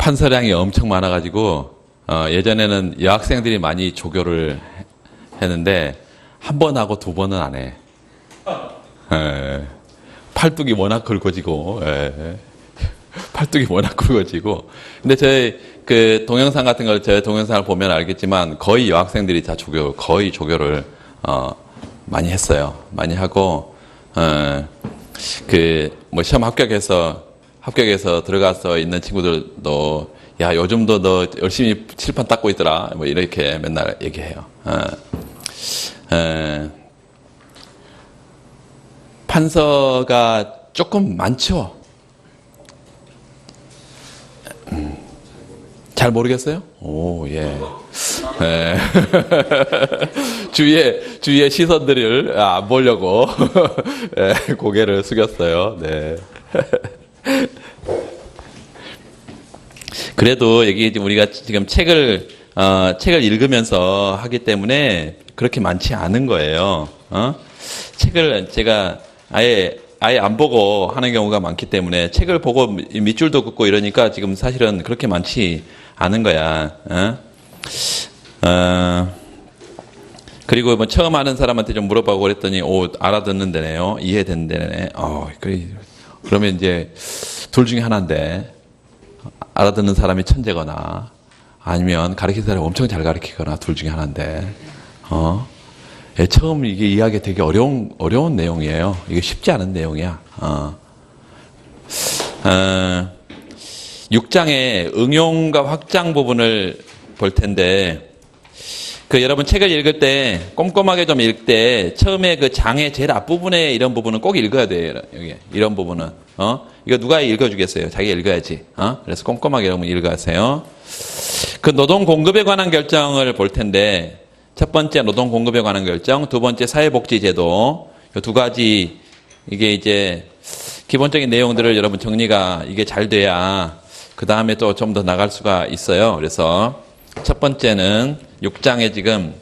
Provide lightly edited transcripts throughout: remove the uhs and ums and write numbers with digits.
판서량이 엄청 많아가지고 예전에는 여학생들이 많이 조교를 했는데 한 번 하고 두 번은 안 해. 팔뚝이 워낙 굵어지고, 팔뚝이 워낙 굵어지고. 근데 저희 그 동영상 같은 걸, 제 동영상을 보면 알겠지만 거의 여학생들이 다 거의 조교를 많이 했어요. 많이 하고 뭐 시험 합격해서 들어가서 있는 친구들도 야, 요즘도 너 열심히 칠판 닦고 있더라. 뭐 이렇게 맨날 얘기해요. 판서가 조금 많죠? 잘 모르겠어요? 오, 예. 예. 주위에 시선들을 안 보려고 예, 고개를 숙였어요. 네. 그래도 여기 우리가 지금 책을 읽으면서 하기 때문에 그렇게 많지 않은 거예요. 책을 제가 아예 안 보고 하는 경우가 많기 때문에 책을 보고 밑줄도 긋고 이러니까 지금 사실은 그렇게 많지 않은 거야. 그리고 뭐 처음 하는 사람한테 좀 물어보고 그랬더니 알아듣는 데네요. 이해되는 데네. 그러면 이제 둘 중에 하나인데 알아듣는 사람이 천재거나 아니면 가르치는 사람이 엄청 잘 가르치거나 둘 중에 하나인데 처음 이게 이해하기 되게 어려운 내용이에요. 이게 쉽지 않은 내용이야. 6장의 응용과 확장 부분을 볼 텐데 여러분 책을 읽을 때 꼼꼼하게 좀 읽을 때 처음에 그 장의 제일 앞부분에 이런 부분은 꼭 읽어야 돼요. 여기 이런 부분은 이거 누가 읽어주겠어요? 자기가 읽어야지. 그래서 꼼꼼하게 여러분 읽어하세요. 그 노동 공급에 관한 결정을 볼 텐데 첫 번째 노동 공급에 관한 결정, 두 번째 사회복지제도 이 두 가지 이게 이제 기본적인 내용들을 여러분 정리가 이게 잘 돼야 그 다음에 또 좀 더 나갈 수가 있어요. 그래서 첫 번째는 6장에 지금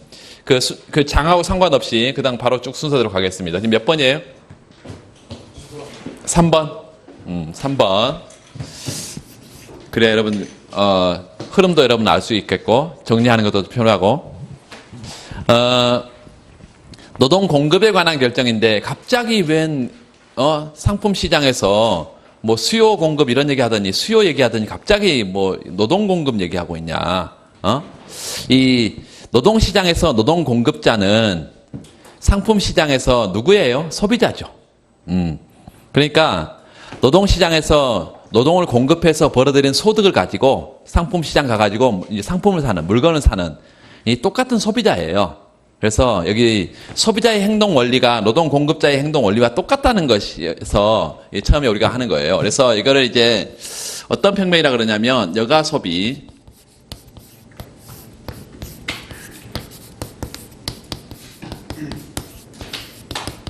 그 장하고 상관없이 그 다음 바로 쭉 순서대로 가겠습니다. 지금 몇 번이에요? 3번. 3번. 그래 여러분 흐름도 여러분 알 수 있겠고 정리하는 것도 편하고 노동 공급에 관한 결정인데 갑자기 웬 상품 시장에서 뭐 수요 공급 이런 얘기하더니 수요 얘기하더니 갑자기 뭐 노동 공급 얘기하고 있냐? 이 노동 시장에서 노동 공급자는 상품 시장에서 누구예요? 소비자죠. 그러니까 노동 시장에서 노동을 공급해서 벌어들인 소득을 가지고 상품 시장 가가지고 이제 상품을 사는 물건을 사는 이 똑같은 소비자예요. 그래서 여기 소비자의 행동 원리가 노동 공급자의 행동 원리와 똑같다는 것에서 처음에 우리가 하는 거예요. 그래서 이거를 이제 어떤 평면이라 그러냐면 여가 소비,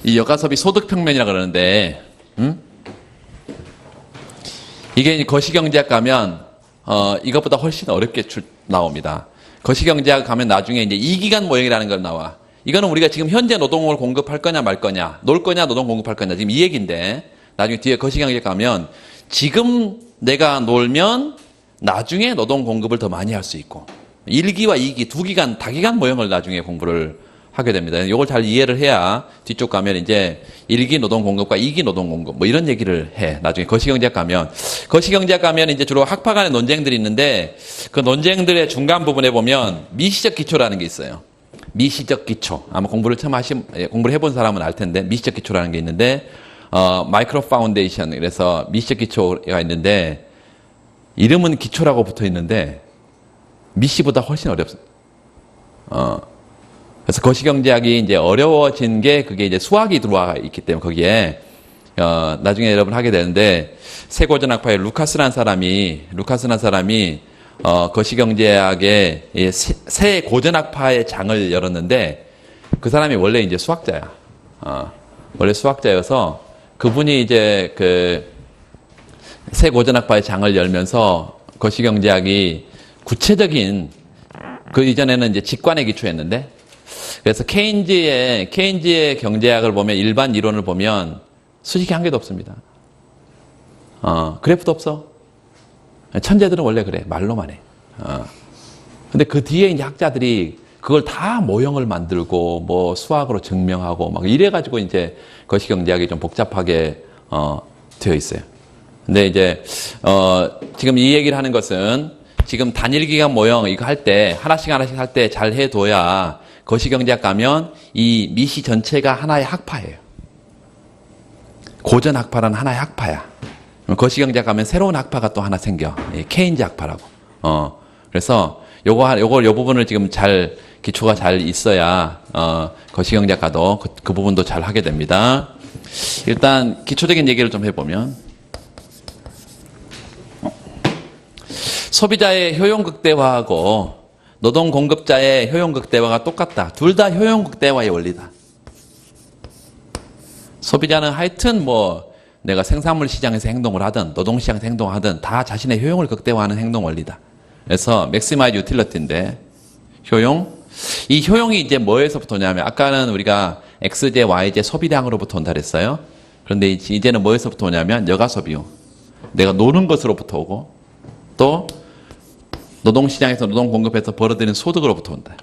이 여가 소비 소득 평면이라 그러는데, 이게 거시경제학 가면 이것보다 훨씬 어렵게 나옵니다. 거시경제학 가면 나중에 이제 이기간 모형이라는 걸 나와. 이거는 우리가 지금 현재 노동을 공급할 거냐 말 거냐, 놀 거냐 노동 공급할 거냐 지금 이 얘기인데 나중에 뒤에 거시경제학 가면 지금 내가 놀면 나중에 노동 공급을 더 많이 할 수 있고 1기와 2기 두 기간 다기간 모형을 나중에 공부를 하게 됩니다. 이걸 잘 이해를 해야 뒤쪽 가면 이제 1기 노동 공급과 2기 노동 공급 뭐 이런 얘기를 해. 나중에 거시경제학 가면 이제 주로 학파 간의 논쟁들이 있는데 그 논쟁들의 중간 부분에 보면 미시적 기초라는 게 있어요. 미시적 기초. 아마 공부를 해본 사람은 알 텐데 미시적 기초라는 게 있는데 마이크로 파운데이션 그래서 미시적 기초가 있는데 이름은 기초라고 붙어 있는데 미시보다 훨씬 어렵습니다. 그래서 거시경제학이 이제 어려워진 게 그게 이제 수학이 들어와 있기 때문에 거기에 나중에 여러분 하게 되는데 세고전학파의 루카스라는 사람이 거시경제학의 새 고전학파의 장을 열었는데 그 사람이 원래 이제 수학자야. 원래 수학자여서 그분이 이제 그 새 고전학파의 장을 열면서 거시경제학이 구체적인 그 이전에는 이제 직관에 기초했는데 그래서 케인즈의 경제학을 보면 일반 이론을 보면 수식이 한 개도 없습니다. 그래프도 없어. 천재들은 원래 그래. 말로만 해. 근데 그 뒤에 이제 학자들이 그걸 다 모형을 만들고 뭐 수학으로 증명하고 막 이래가지고 이제 거시경제학이 좀 복잡하게 되어 있어요. 근데 이제 지금 이 얘기를 하는 것은 지금 단일 기간 모형 이거 할 때 하나씩 할 때 잘 해둬야 거시경제학 가면 이 미시 전체가 하나의 학파예요. 고전 학파는 하나의 학파야. 거시경제학 가면 새로운 학파가 또 하나 생겨. 케인즈 학파라고. 그래서 요 부분을 지금 잘 기초가 잘 있어야 거시경제학 가도 그 부분도 잘 하게 됩니다. 일단 기초적인 얘기를 좀 해보면 소비자의 효용 극대화하고 노동 공급자의 효용 극대화가 똑같다. 둘 다 효용 극대화의 원리다. 소비자는 하여튼 뭐 내가 생산물 시장에서 행동을 하든 노동 시장에서 행동하든 다 자신의 효용을 극대화하는 행동 원리다. 그래서 맥시마이즈 유틸리티인데 효용, 이 효용이 이제 뭐에서부터 오냐면 아까는 우리가 X제, Y제 소비량으로부터 온다 그랬어요. 그런데 이제는 뭐에서부터 오냐면 여가소비용. 내가 노는 것으로부터 오고 또 노동시장에서 노동 공급해서 벌어들이는 소득으로부터 온다.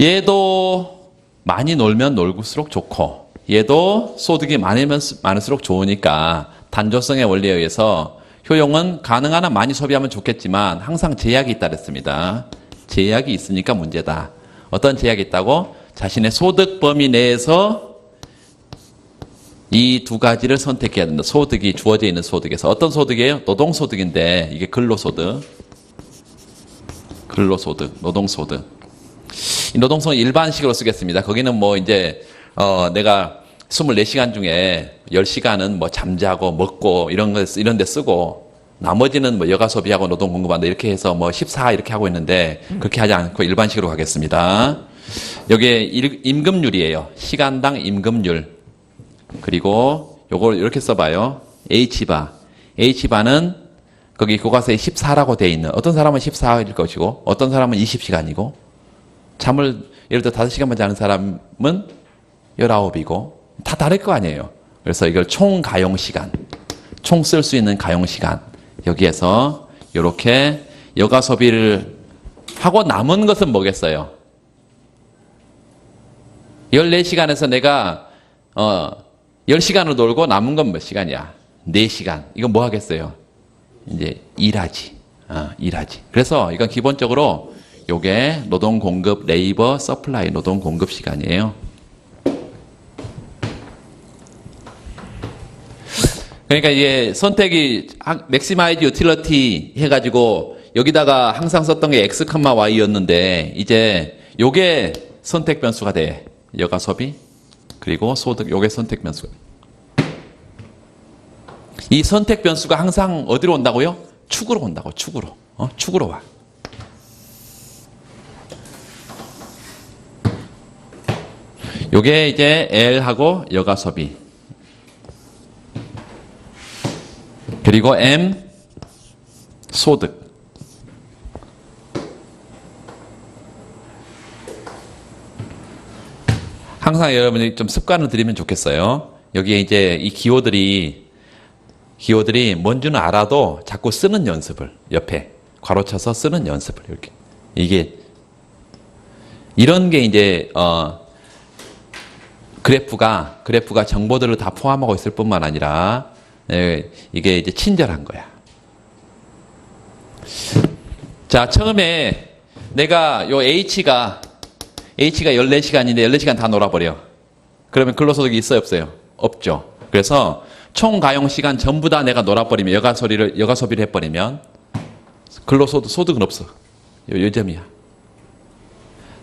얘도 많이 놀면 놀수록 좋고 얘도 소득이 많으면 많을수록 좋으니까 단조성의 원리에 의해서 효용은 가능한 한 많이 소비하면 좋겠지만 항상 제약이 있다 그랬습니다. 제약이 있으니까 문제다. 어떤 제약이 있다고? 자신의 소득 범위 내에서 이 두 가지를 선택해야 된다. 소득이 주어져 있는 소득에서. 어떤 소득이에요? 노동소득인데 이게 근로소득, 노동소득. 이 노동성은 일반식으로 쓰겠습니다. 거기는 뭐 이제 내가 24시간 중에 10시간은 뭐 잠자고 먹고 이런 데 쓰고 나머지는 뭐 여가 소비하고 노동 공급한다 이렇게 해서 뭐 14 이렇게 하고 있는데 그렇게 하지 않고 일반식으로 가겠습니다. 여기에 임금률이에요. 시간당 임금률. 그리고 요걸 이렇게 써봐요. H바. H바는 거기 교과서에 14라고 돼 있는 어떤 사람은 14일 것이고 어떤 사람은 20시간이고 잠을 예를 들어 5시간만 자는 사람은 19이고 다 다를 거 아니에요. 그래서 이걸 총 가용시간, 총 쓸 수 있는 가용시간 여기에서 이렇게 여가 소비를 하고 남은 것은 뭐겠어요? 14시간에서 내가 10시간을 놀고 남은 건 몇 시간이야? 4시간. 이건 뭐 하겠어요? 이제 일하지. 일하지. 그래서 이건 기본적으로 요게 노동 공급, 레이버 서플라이 노동 공급 시간이에요. 그러니까 이게 선택이 maximize utility 해가지고 여기다가 항상 썼던 게 x, y였는데 이제 요게 선택 변수가 돼. 여가 소비 그리고 소득 요게 선택 변수가. 이 선택 변수가 항상 어디로 온다고요? 축으로 온다고. 축으로. 축으로 와. 요게 이제 L하고 여가 소비. 그리고 M 소득. 항상 여러분이 좀 습관을 들이면 좋겠어요. 여기에 이제 이 기호들이 뭔지는 알아도 자꾸 쓰는 연습을 옆에 괄호쳐서 쓰는 연습을 이렇게. 이게 이런 게 이제 그래프가 정보들을 다 포함하고 있을 뿐만 아니라 이게 이제 친절한 거야. 자, 처음에 내가 요 H가 14시간인데 14시간 다 놀아버려. 그러면 근로소득이 있어요, 없어요? 없죠. 그래서 총 가용시간 전부 다 내가 놀아버리면 여가 소비를 해버리면 소득은 없어. 요 점이야.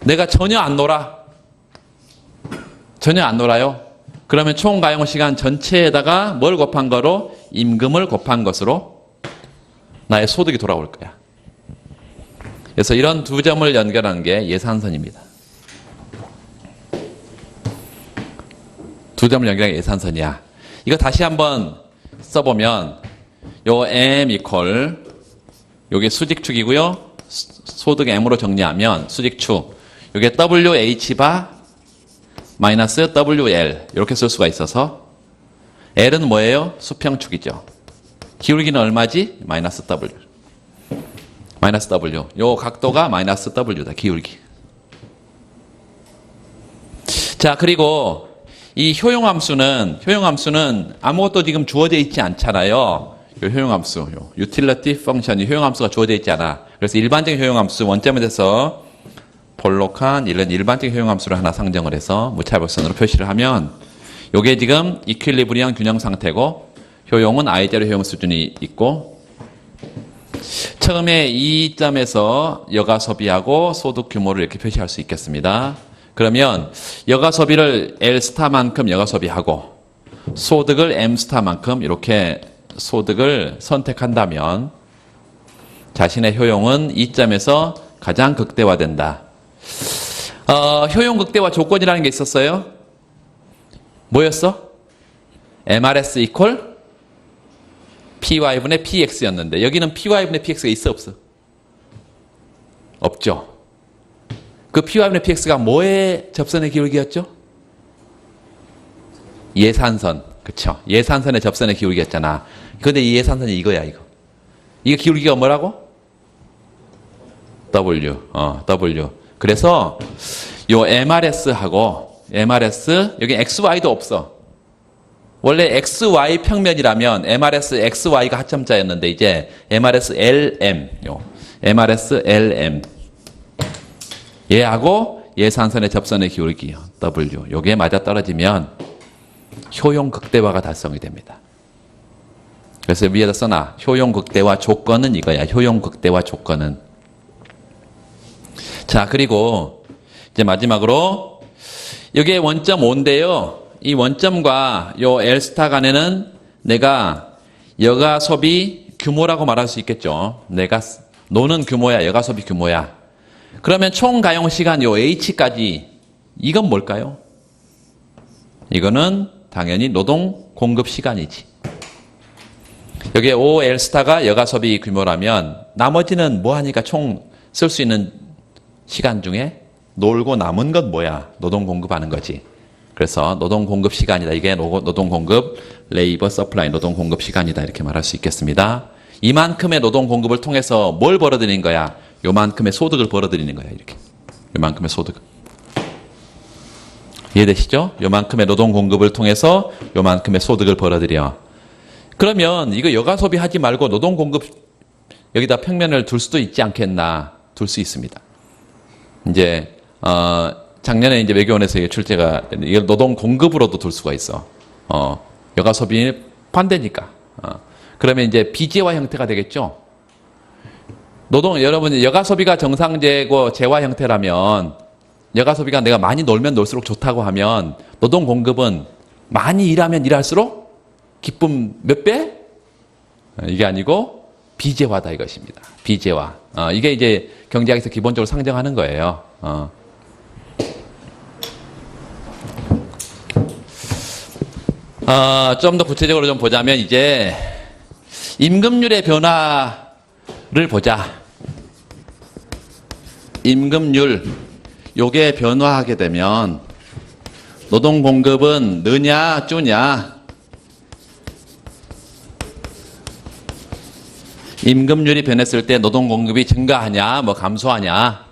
내가 전혀 안 놀아요. 그러면 총 가용시간 전체에다가 뭘 곱한 거로? 임금을 곱한 것으로 나의 소득이 돌아올 거야. 그래서 이런 두 점을 연결하는 게 예산선입니다. 두 점을 연결하는 게 예산선이야. 이거 다시 한번 써보면 요 M 이퀄 요게 수직축이고요. 소득 M으로 정리하면 수직축 요게 WH 바 마이너스 WL 이렇게 쓸 수가 있어서 L은 뭐예요? 수평축이죠. 기울기는 얼마지? 마이너스 W. 마이너스 W. 요 각도가 마이너스 W다. 기울기. 자, 그리고 이 효용함수는 아무것도 지금 주어져 있지 않잖아요. 요 효용함수, 요 utility function이 효용함수가 주어져 있지 않아. 그래서 일반적인 효용함수 원점에 대해서 볼록한 이런 일반적인 효용함수를 하나 상정을 해서 무차별선으로 표시를 하면 요게 지금 이퀄리브리엄 균형 상태고 효용은 I0 효용 수준이 있고 처음에 이 점에서 여가 소비하고 소득 규모를 이렇게 표시할 수 있겠습니다. 그러면 여가 소비를 L스타만큼 여가 소비하고 소득을 M스타만큼 이렇게 소득을 선택한다면 자신의 효용은 이 점에서 가장 극대화된다. 효용 극대화 조건이라는 게 있었어요. 뭐였어? MRS 이퀄 PY분의 PX였는데 여기는 PY분의 PX가 있어 없어? 없죠. 그 Py분의 PX가 뭐의 접선의 기울기였죠? 예산선. 그쵸. 예산선의 접선의 기울기였잖아. 근데 이 예산선이 이거야, 이거. 이거 기울기가 뭐라고? W. W. 그래서 요 MRS하고 MRS, 여기 XY도 없어. 원래 XY 평면이라면 MRS XY가 하점자였는데 이제 MRS LM. MRS LM. 얘하고 예산선의 접선의 기울기 W 요게 맞아 떨어지면 효용 극대화가 달성이 됩니다. 그래서 위에다 써놔. 효용 극대화 조건은 이거야. 효용 극대화 조건은. 자, 그리고 이제 마지막으로 이게 원점 5인데요. 이 원점과 요 L스타 간에는 내가 여가 소비 규모라고 말할 수 있겠죠. 내가 노는 규모야. 여가 소비 규모야. 그러면 총 가용 시간 요 H까지 이건 뭘까요? 이거는 당연히 노동 공급 시간이지. 여기에 OL 스타가 여가 소비 규모라면 나머지는 뭐 하니까 총 쓸 수 있는 시간 중에 놀고 남은 건 뭐야? 노동 공급하는 거지. 그래서 노동 공급 시간이다. 이게 노동 공급, 레이버 서플라이 노동 공급 시간이다. 이렇게 말할 수 있겠습니다. 이만큼의 노동 공급을 통해서 뭘 벌어들이는 거야? 요만큼의 소득을 벌어들이는 거야. 이렇게. 요만큼의 소득. 이해되시죠? 요만큼의 노동 공급을 통해서 요만큼의 소득을 벌어들여. 그러면 이거 여가 소비하지 말고 노동 공급 여기다 평면을 둘 수도 있지 않겠나? 둘 수 있습니다. 이제 작년에 이제 외교원에서 이게 출제가 이걸 노동 공급으로도 둘 수가 있어. 여가 소비 반대니까. 그러면 이제 비재화 형태가 되겠죠. 여러분 여가 소비가 정상제고 재화 형태라면 여가 소비가 내가 많이 놀면 놀수록 좋다고 하면 노동 공급은 많이 일하면 일할수록 기쁨 몇 배? 이게 아니고 비재화다 이것입니다. 비재화. 이게 이제 경제학에서 기본적으로 상정하는 거예요. 좀 더 구체적으로 좀 보자면 이제 임금률의 변화를 보자. 임금률 요게 변화하게 되면 노동 공급은 느냐 쪼냐? 임금률이 변했을 때 노동 공급이 증가하냐 뭐 감소하냐?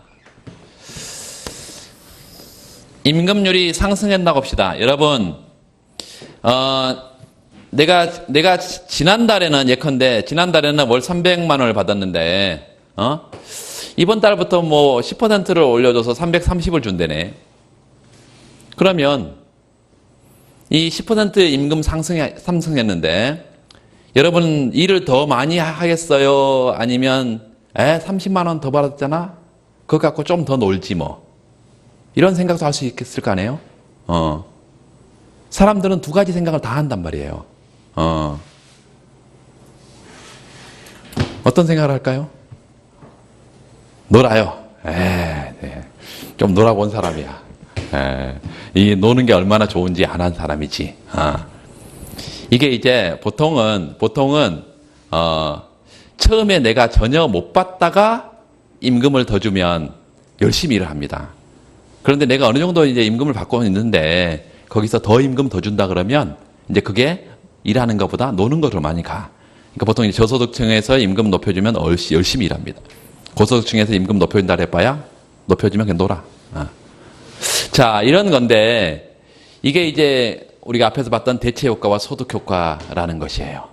임금률이 상승했다고 합시다. 여러분 내가 지난달에는 예컨대 지난달에는 월 300만 원을 받았는데 이번 달부터 뭐 10%를 올려줘서 330을 준대네. 그러면 이 10% 임금 상승했는데 여러분 일을 더 많이 하겠어요? 아니면 30만 원 더 받았잖아? 그거 갖고 좀 더 놀지 뭐. 이런 생각도 할 수 있을 거 아니에요? 사람들은 두 가지 생각을 다 한단 말이에요. 어떤 생각을 할까요? 놀아요. 네. 좀 놀아본 사람이야. 이 노는 게 얼마나 좋은지 안 한 사람이지. 이게 이제 보통은 처음에 내가 전혀 못 받다가 임금을 더 주면 열심히 일을 합니다. 그런데 내가 어느 정도 이제 임금을 받고 있는데 거기서 더 임금 더 준다 그러면 이제 그게 일하는 것보다 노는 것으로 많이 가. 그러니까 보통 이제 저소득층에서 임금 높여주면 열심히 일합니다. 고소득층에서 임금 높여준다 해봐야 높여주면 그냥 놀아. 자, 이런 건데 이게 이제 우리가 앞에서 봤던 대체 효과와 소득 효과라는 것이에요.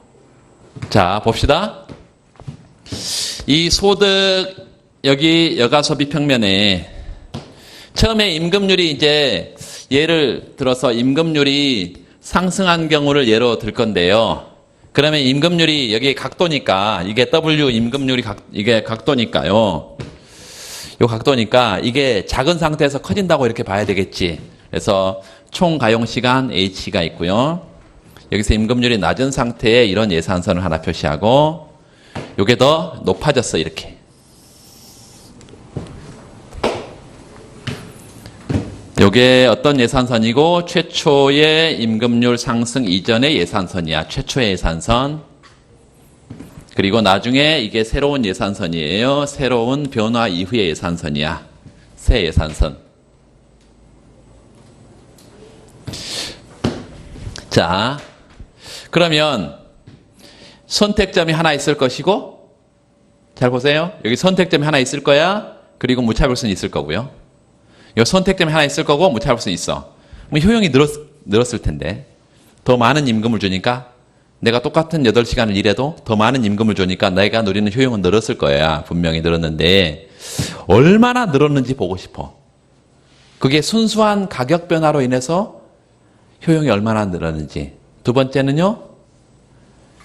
자, 봅시다. 이 소득 여기 여가 소비 평면에 처음에 임금률이 이제 예를 들어서 임금률이 상승한 경우를 예로 들 건데요. 그러면 임금률이 여기 각도니까 이게 W 임금률이 이게 각도니까요. 요 각도니까 이게 작은 상태에서 커진다고 이렇게 봐야 되겠지. 그래서 총 가용 시간 H가 있고요. 여기서 임금률이 낮은 상태에 이런 예산선을 하나 표시하고 요게 더 높아졌어 이렇게. 요게 어떤 예산선이고 최초의 임금률 상승 이전의 예산선이야. 최초의 예산선. 그리고 나중에 이게 새로운 예산선이에요. 새로운 변화 이후의 예산선이야. 새 예산선. 자, 그러면 선택점이 하나 있을 것이고, 잘 보세요. 여기 선택점이 하나 있을 거야. 그리고 무차별성이 있을 거고요. 이 선택점이 하나 있을 거고 무차별성이 있어. 그럼 효용이 늘었을 텐데 더 많은 임금을 주니까 내가 똑같은 8시간을 일해도 더 많은 임금을 주니까 내가 누리는 효용은 늘었을 거야. 분명히 늘었는데 얼마나 늘었는지 보고 싶어. 그게 순수한 가격 변화로 인해서 효용이 얼마나 늘었는지. 두 번째는요.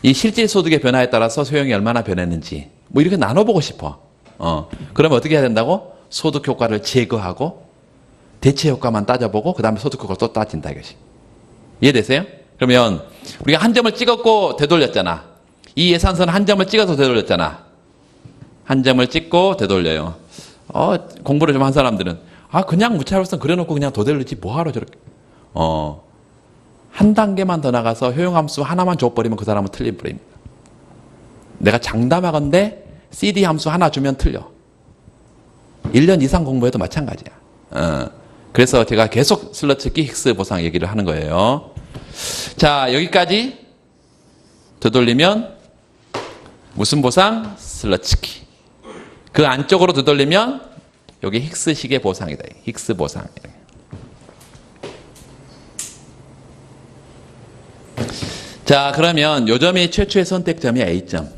이 실질 소득의 변화에 따라서 효용이 얼마나 변했는지. 뭐 이렇게 나눠보고 싶어. 그러면 어떻게 해야 된다고? 소득 효과를 제거하고 대체 효과만 따져보고 그 다음에 소득 효과를 또 따진다 이것이. 이해되세요? 그러면 우리가 한 점을 찍었고 되돌렸잖아. 이 예산선 한 점을 찍어서 되돌렸잖아. 한 점을 찍고 되돌려요. 공부를 좀 한 사람들은 그냥 무차별성 그려놓고 그냥 되돌리지 뭐하러 저렇게. 한 단계만 더 나가서 효용함수 하나만 줘버리면 그 사람은 틀린 뿌리입니다. 내가 장담하건대 CD 함수 하나 주면 틀려. 1년 이상 공부해도 마찬가지야. 그래서 제가 계속 슬러츠키 힉스 보상 얘기를 하는 거예요. 자, 여기까지 되돌리면 무슨 보상? 슬러츠키. 그 안쪽으로 되돌리면 여기 힉스식의 보상이다. 힉스 보상. 자, 그러면 요 점이 최초의 선택점이 A점.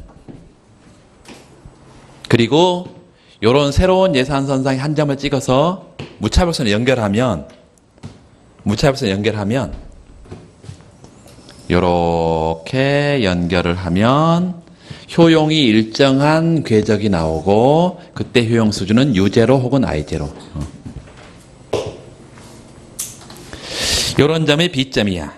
그리고 요런 새로운 예산선상에 한 점을 찍어서 무차별선을 연결하면 요렇게 연결을 하면 효용이 일정한 궤적이 나오고 그때 효용 수준은 U0 혹은 I0. 요런 점이 B점이야.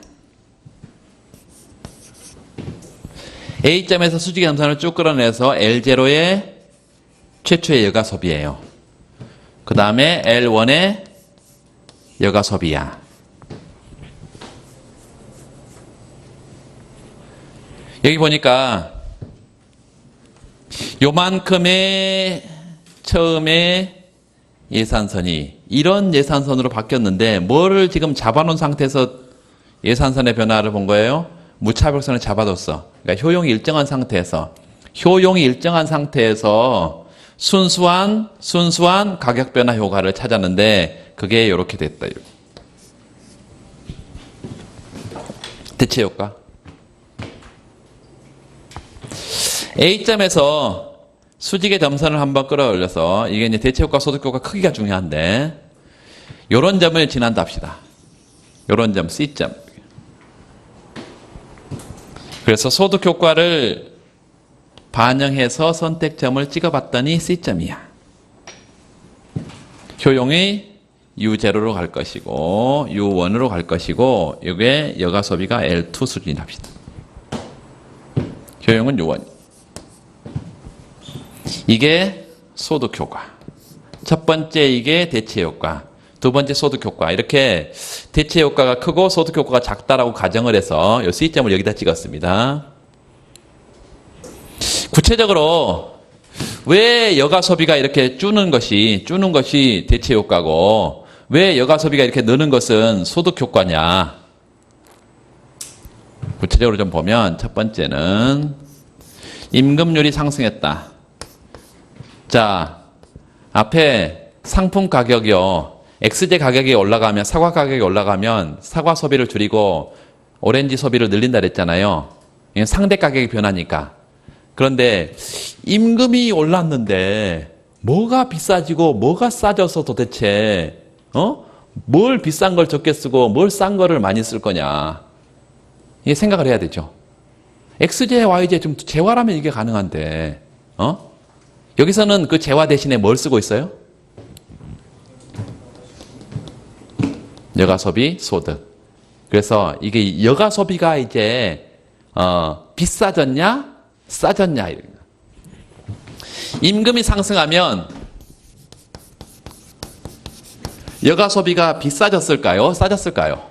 A점에서 수직의 점선을 쭉 끌어내서 L0의 최초의 여가 소비예요. 그 다음에 L1의 여가 소비야. 여기 보니까 요만큼의 처음에 예산선이 이런 예산선으로 바뀌었는데 뭐를 지금 잡아놓은 상태에서 예산선의 변화를 본 거예요? 무차별선을 잡아뒀어. 그러니까 효용이 일정한 상태에서 순수한 가격 변화 효과를 찾았는데 그게 이렇게 됐다. 대체 효과. A점에서 수직의 점선을 한번 끌어올려서 이게 이제 대체 효과, 소득 효과 크기가 중요한데 요런 점을 지난다 합시다. 요런 점 C점. 그래서 소득 효과를 반영해서 선택점을 찍어봤더니 C점이야. 효용이 U0로 갈 것이고 U1으로 갈 것이고 이게 여가 소비가 L2 수준이라 합시다. 효용은 U1. 이게 소득 효과. 첫 번째 이게 대체 효과. 두 번째 소득 효과. 이렇게 대체 효과가 크고 소득 효과가 작다라고 가정을 해서 이 C점을 여기다 찍었습니다. 구체적으로 왜 여가 소비가 이렇게 주는 것이 대체 효과고 왜 여가 소비가 이렇게 느는 것은 소득 효과냐? 구체적으로 좀 보면 첫 번째는 임금률이 상승했다. 자, 앞에 상품 가격이요. X제 가격이 올라가면, 사과 가격이 올라가면 사과 소비를 줄이고 오렌지 소비를 늘린다 그랬잖아요. 이건 상대 가격이 변하니까. 그런데 임금이 올랐는데 뭐가 비싸지고 뭐가 싸져서 도대체 뭘 비싼 걸 적게 쓰고 뭘 싼 거를 많이 쓸 거냐. 이게 생각을 해야 되죠. X제, Y제 좀 재화라면 이게 가능한데, 여기서는 그 재화 대신에 뭘 쓰고 있어요? 여가 소비, 소득. 그래서 이게 여가 소비가 이제, 비싸졌냐? 싸졌냐? 이런 거. 임금이 상승하면 여가 소비가 비싸졌을까요? 싸졌을까요?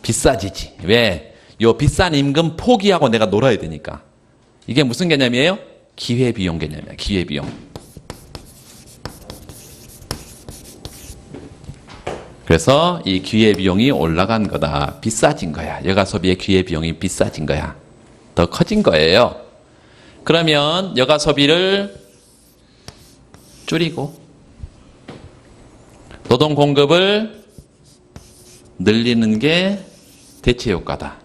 비싸지지. 왜? 요 비싼 임금 포기하고 내가 놀아야 되니까. 이게 무슨 개념이에요? 기회비용 개념이야. 기회비용. 그래서 이 기회비용이 올라간 거다. 비싸진 거야. 여가 소비의 기회비용이 비싸진 거야. 더 커진 거예요. 그러면 여가 소비를 줄이고 노동 공급을 늘리는 게 대체 효과다.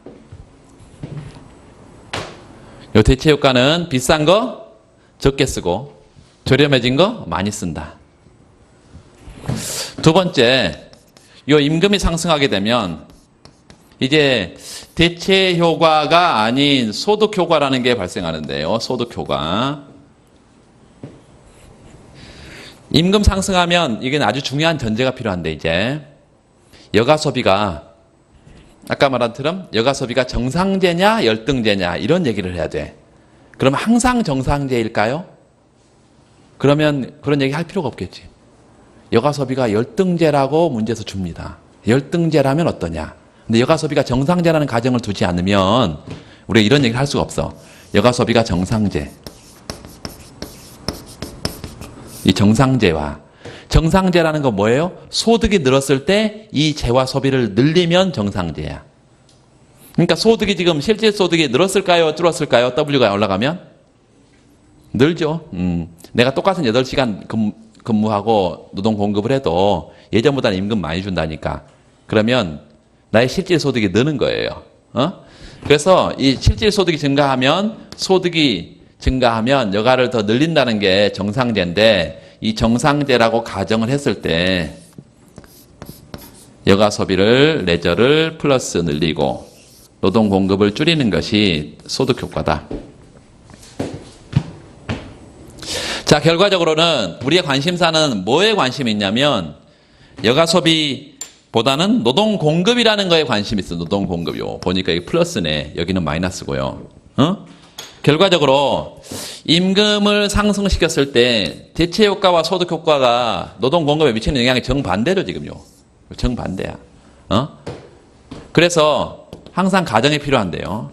이 대체 효과는 비싼 거 적게 쓰고 저렴해진 거 많이 쓴다. 두 번째, 이 임금이 상승하게 되면 이제 대체 효과가 아닌 소득 효과라는 게 발생하는데요. 소득 효과. 임금 상승하면 이게 아주 중요한 전제가 필요한데 이제 여가 소비가 아까 말한 것처럼 여가 소비가 정상제냐 열등제냐 이런 얘기를 해야 돼. 그럼 항상 정상제일까요? 그러면 그런 얘기 할 필요가 없겠지. 여가 소비가 열등제라고 문제에서 줍니다. 열등제라면 어떠냐? 근데 여가 소비가 정상제라는 가정을 두지 않으면 우리가 이런 얘기를 할 수가 없어. 여가 소비가 정상제. 이 정상제와 정상제라는 건 뭐예요? 소득이 늘었을 때 이 재화 소비를 늘리면 정상제야. 그러니까 소득이 지금 실질 소득이 늘었을까요? 줄었을까요? W가 올라가면? 늘죠. 내가 똑같은 8시간 근무하고 노동 공급을 해도 예전보다는 임금 많이 준다니까. 그러면 나의 실질 소득이 느는 거예요. 그래서 이 실질 소득이 증가하면 소득이 증가하면 여가를 더 늘린다는 게 정상제인데 이 정상제라고 가정을 했을 때 여가 소비를 레저를 플러스 늘리고 노동 공급을 줄이는 것이 소득 효과다. 자, 결과적으로는 우리의 관심사는 뭐에 관심이 있냐면 여가 소비보다는 노동 공급이라는 거에 관심이 있어. 노동 공급이요. 보니까 이게 플러스네. 여기는 마이너스고요. 결과적으로 임금을 상승시켰을 때 대체 효과와 소득 효과가 노동 공급에 미치는 영향이 정반대로 지금요. 정반대야. 그래서 항상 가정이 필요한데요.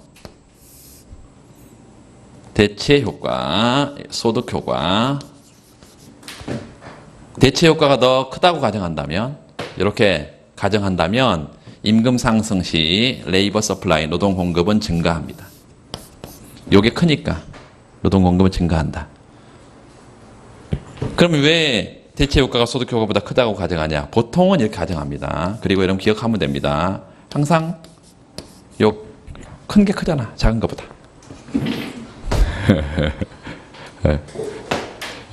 대체 효과, 소득 효과. 대체 효과가 더 크다고 가정한다면, 이렇게 가정한다면 임금 상승 시 레이버 서플라이, 노동 공급은 증가합니다. 요게 크니까 노동 공급은 증가한다. 그럼 왜 대체 효과가 소득 효과보다 크다고 가정하냐? 보통은 이렇게 가정합니다. 그리고 여러분 기억하면 됩니다. 항상 요 큰 게 크잖아. 작은 것보다.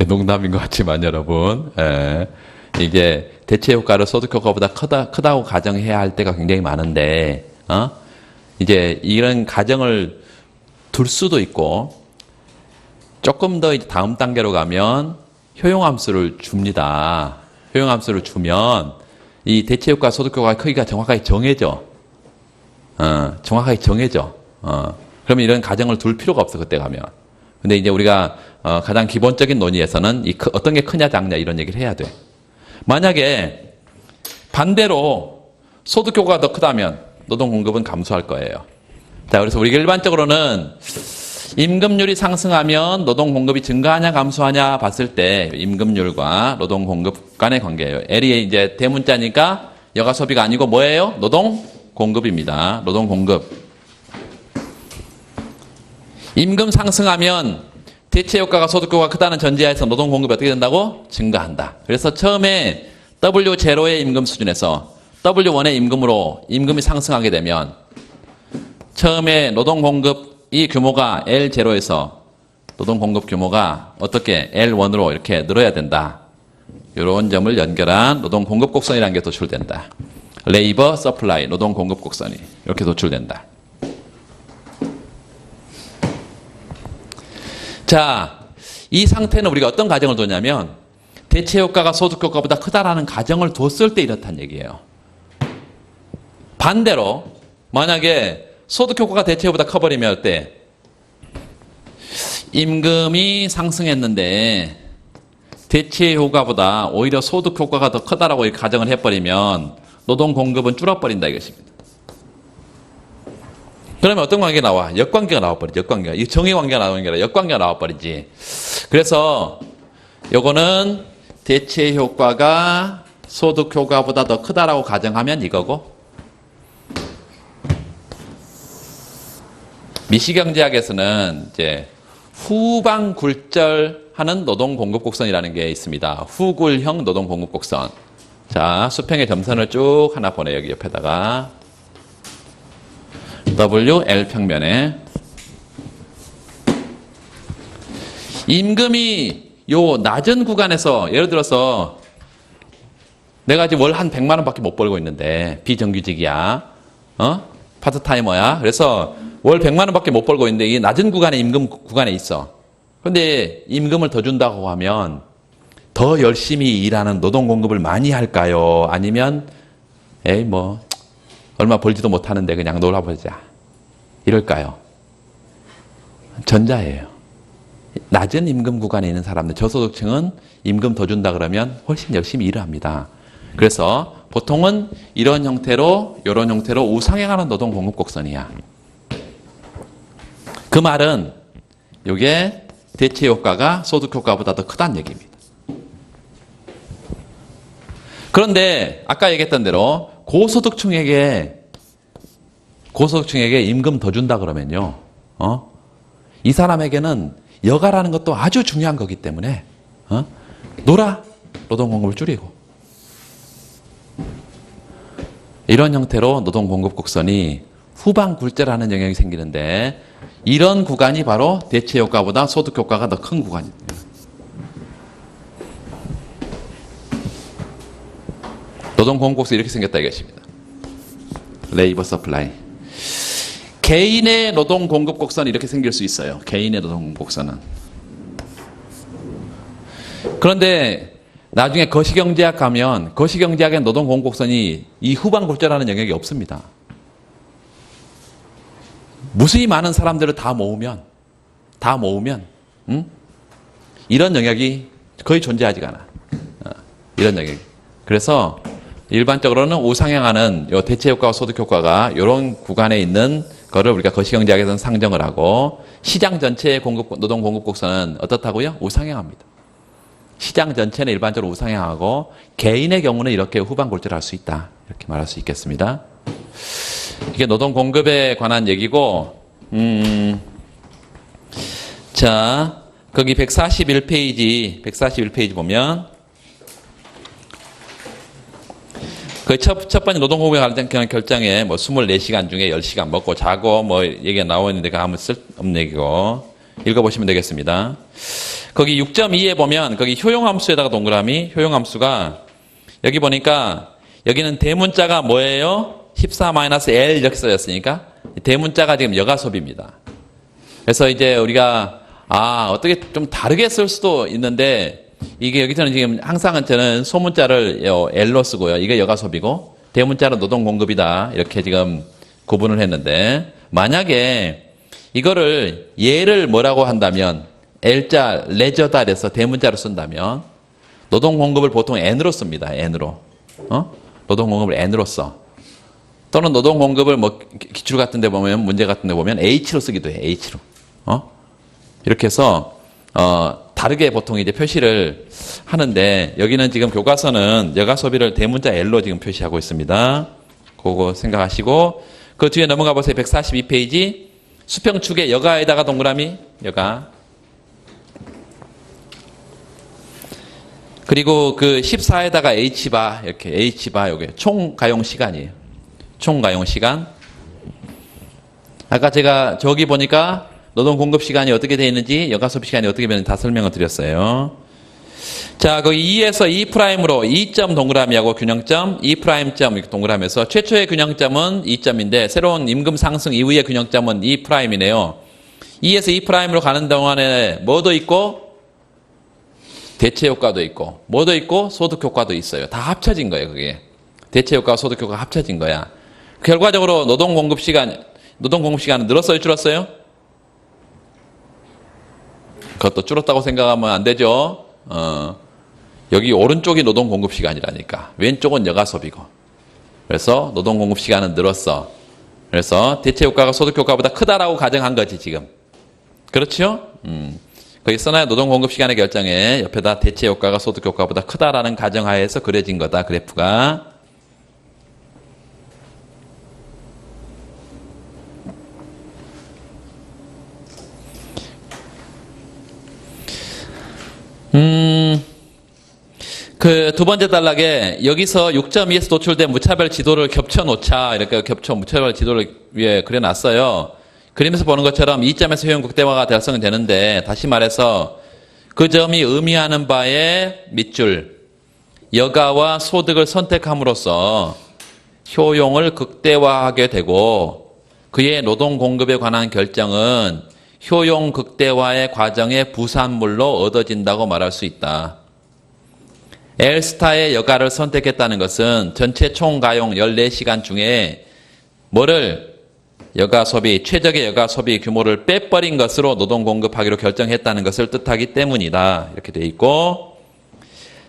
농담인 것 같지만 여러분, 이게 대체 효과를 소득 효과보다 크다고 가정해야 할 때가 굉장히 많은데, 이제 이런 가정을 둘 수도 있고, 조금 더 이제 다음 단계로 가면 효용함수를 줍니다. 효용함수를 주면 이 대체 효과, 소득 효과의 크기가 정확하게 정해져. 정확하게 정해져. 그러면 이런 가정을 둘 필요가 없어, 그때 가면. 근데 이제 우리가 가장 기본적인 논의에서는 어떤 게 크냐 작냐 이런 얘기를 해야 돼. 만약에 반대로 소득 효과가 더 크다면 노동 공급은 감소할 거예요. 자, 그래서 우리가 일반적으로는 임금률이 상승하면 노동 공급이 증가하냐 감소하냐 봤을 때 임금률과 노동 공급 간의 관계예요. L이 이제 대문자니까 여가 소비가 아니고 뭐예요? 노동 공급입니다. 노동 공급. 임금 상승하면 대체 효과가 소득 효과가 크다는 전제하에서 노동 공급이 어떻게 된다고? 증가한다. 그래서 처음에 W0의 임금 수준에서 W1의 임금으로 임금이 상승하게 되면 처음에 노동 공급이 규모가 L0에서 노동 공급 규모가 어떻게 L1으로 이렇게 늘어야 된다. 이런 점을 연결한 노동 공급 곡선이라는 게 도출된다. 레이버 서플라이 노동 공급 곡선이 이렇게 도출된다. 자, 이 상태는 우리가 어떤 가정을 뒀냐면 대체 효과가 소득 효과보다 크다라는 가정을 뒀을 때 이렇다는 얘기예요. 반대로 만약에 소득 효과가 대체 효과보다 커버리면 어때? 임금이 상승했는데 대체 효과보다 오히려 소득 효과가 더 크다라고 가정을 해버리면 노동 공급은 줄어버린다 이것입니다. 그러면 어떤 관계가 나와? 역관계가 나와버리지. 역관계가. 이 정의관계가 나오는 게 아니라 역관계가 나와버리지. 그래서 요거는 대체 효과가 소득 효과보다 더 크다라고 가정하면 이거고, 미시경제학에서는 이제 후방 굴절하는 노동 공급 곡선이라는 게 있습니다. 후굴형 노동 공급 곡선. 자, 수평의 점선을 쭉 하나 보내 여기 옆에다가 WL 평면에 임금이 요 낮은 구간에서 예를 들어서 내가 지금 월 한 100만 원밖에 못 벌고 있는데 비정규직이야. 파트타이머야. 그래서 월 100만 원밖에 못 벌고 있는데 이 낮은 구간에 임금 구간에 있어. 그런데 임금을 더 준다고 하면 더 열심히 일하는 노동 공급을 많이 할까요? 아니면 에이 뭐 얼마 벌지도 못하는데 그냥 놀아보자 이럴까요? 전자예요. 낮은 임금 구간에 있는 사람들, 저소득층은 임금 더 준다 그러면 훨씬 열심히 일을 합니다. 그래서 보통은 이런 형태로 우상향하는 노동 공급 곡선이야. 그 말은 이게 대체 효과가 소득 효과보다 더 크다는 얘기입니다. 그런데 아까 얘기했던 대로 고소득층에게 임금 더 준다 그러면요, 이 사람에게는 여가라는 것도 아주 중요한 거기 때문에 놀아 노동 공급을 줄이고, 이런 형태로 노동 공급 곡선이 후방 굴절하는 영역이 생기는데, 이런 구간이 바로 대체 효과보다 소득 효과가 더 큰 구간입니다. 노동 공급 곡선이 이렇게 생겼다 이것입니다. 레이버 서플라이. 개인의 노동 공급 곡선이 이렇게 생길 수 있어요. 개인의 노동 공급 곡선은. 그런데 나중에 거시경제학 가면 거시경제학의 노동 공급 곡선이 이 후방 굴절하는 영역이 없습니다. 무수히 많은 사람들을 다 모으면 이런 영역이 거의 존재하지가 않아. 이런 영역. 그래서 일반적으로는 우상향하는 요 대체 효과와 소득 효과가 이런 구간에 있는 거를 우리가 거시경제학에서는 상정을 하고, 시장 전체의 노동 공급 곡선은 어떻다고요? 우상향합니다. 시장 전체는 일반적으로 우상향하고 개인의 경우는 이렇게 후방 굴절할 수 있다. 이렇게 말할 수 있겠습니다. 이게 노동 공급에 관한 얘기고, 자, 거기 141페이지 보면, 그 첫 번째 노동 공급에 관한 결정에 뭐 24시간 중에 10시간 먹고 자고 뭐 얘기가 나와 있는데 그 아무 쓸없는 얘기고, 읽어보시면 되겠습니다. 거기 6.2에 보면 거기 효용함수에다가 동그라미, 효용함수가 여기 보니까 여기는 대문자가 뭐예요? 14-L 이렇게 써졌으니까 대문자가 지금 여가소비입니다. 그래서 이제 우리가 어떻게 좀 다르게 쓸 수도 있는데, 이게 여기서는 지금 항상은 저는 소문자를 L로 쓰고요. 이게 여가소비고 대문자는 노동 공급이다. 이렇게 지금 구분을 했는데, 만약에 이거를 얘를 뭐라고 한다면 L자 레저다 그래서 대문자로 쓴다면 노동 공급을 보통 N으로 씁니다. N으로. 노동 공급을 N으로 써. 또는 노동 공급을 뭐 기출 같은 데 보면, 문제 같은 데 보면 H로 쓰기도 해. H로. 이렇게 해서 다르게 보통 이제 표시를 하는데, 여기는 지금 교과서는 여가 소비를 대문자 L로 지금 표시하고 있습니다. 그거 생각하시고, 그 뒤에 넘어가 보세요. 142페이지. 수평축의 여가에다가 동그라미, 여가. 그리고 그 14에다가 H바, 이렇게 H바, 요게 총 가용 시간이에요. 총 가용 시간. 아까 제가 저기 보니까 노동 공급 시간이 어떻게 되어 있는지, 여가 소비 시간이 어떻게 되는지 다 설명을 드렸어요. 자, 그 2에서 2'으로 2점 동그라미하고 균형점, 2'점 이렇게 동그라미에서 최초의 균형점은 2점인데 새로운 임금 상승 이후의 균형점은 2'이네요. 2에서 2'으로 가는 동안에 뭐도 있고 대체 효과도 있고 뭐도 있고 소득 효과도 있어요. 다 합쳐진 거예요, 그게. 대체 효과와 소득 효과가 합쳐진 거야. 결과적으로 노동 공급 시간은 늘었어요, 줄었어요? 그것도 줄었다고 생각하면 안 되죠. 여기 오른쪽이 노동 공급 시간이라니까. 왼쪽은 여가 소비고. 그래서 노동 공급 시간은 늘었어. 그래서 대체 효과가 소득 효과보다 크다라고 가정한 거지, 지금. 그렇죠? 거기 써놔요. 노동 공급 시간의 결정에 옆에다 대체 효과가 소득 효과보다 크다라는 가정하에서 그려진 거다, 그래프가. 그 두 번째 단락에 여기서 6.2에서 도출된 무차별 지도를 겹쳐놓자, 이렇게 무차별 지도를 위에 그려놨어요. 그림에서 보는 것처럼 2점에서 효용 극대화가 달성되는데, 다시 말해서 그 점이 의미하는 바의 밑줄, 여가와 소득을 선택함으로써 효용을 극대화하게 되고, 그의 노동 공급에 관한 결정은 효용 극대화의 과정의 부산물로 얻어진다고 말할 수 있다. L스타의 여가를 선택했다는 것은 전체 총 가용 14시간 중에 여가 소비, 최적의 여가 소비 규모를 빼버린 것으로 노동 공급하기로 결정했다는 것을 뜻하기 때문이다. 이렇게 돼 있고,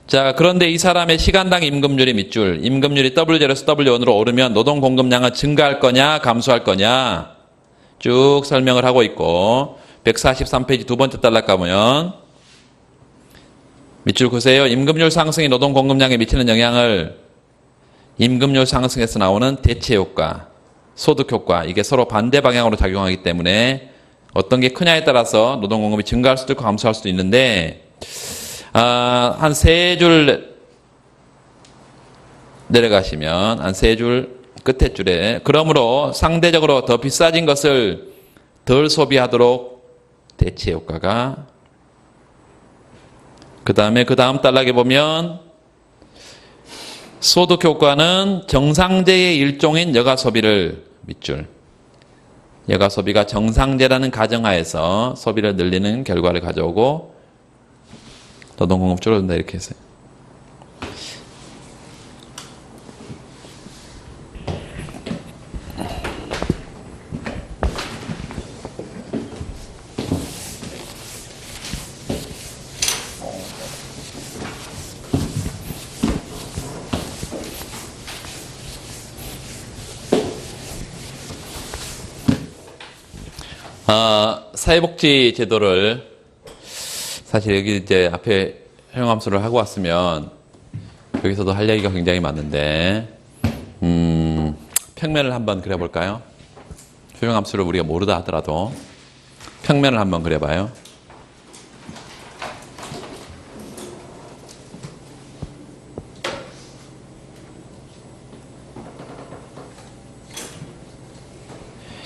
자, 그런데 이 사람의 시간당 임금률이 밑줄, 임금률이 W0에서 W1으로 오르면 노동 공급량은 증가할 거냐, 감소할 거냐 쭉 설명을 하고 있고, 143페이지 두 번째 단락 가보면 밑줄 그세요. 임금률 상승이 노동 공급량에 미치는 영향을 임금률 상승에서 나오는 대체 효과, 소득 효과, 이게 서로 반대 방향으로 작용하기 때문에 어떤 게 크냐에 따라서 노동 공급이 증가할 수도 있고 감소할 수도 있는데, 한 세 줄 내려가시면 한 세 줄 끝에 줄에, 그러므로 상대적으로 더 비싸진 것을 덜 소비하도록 대체 효과가, 그 다음에 그 다음 단락에 보면 소득 효과는 정상제의 일종인 여가 소비를 밑줄, 여가 소비가 정상제라는 가정하에서 소비를 늘리는 결과를 가져오고 노동 공급 줄어든다, 이렇게 했어요. 사회복지 제도를 사실 여기 이제 앞에 효용함수를 하고 왔으면 여기서도 할 얘기가 굉장히 많은데, 평면을 한번 그려볼까요? 효용함수를 우리가 모르다 하더라도 평면을 한번 그려봐요.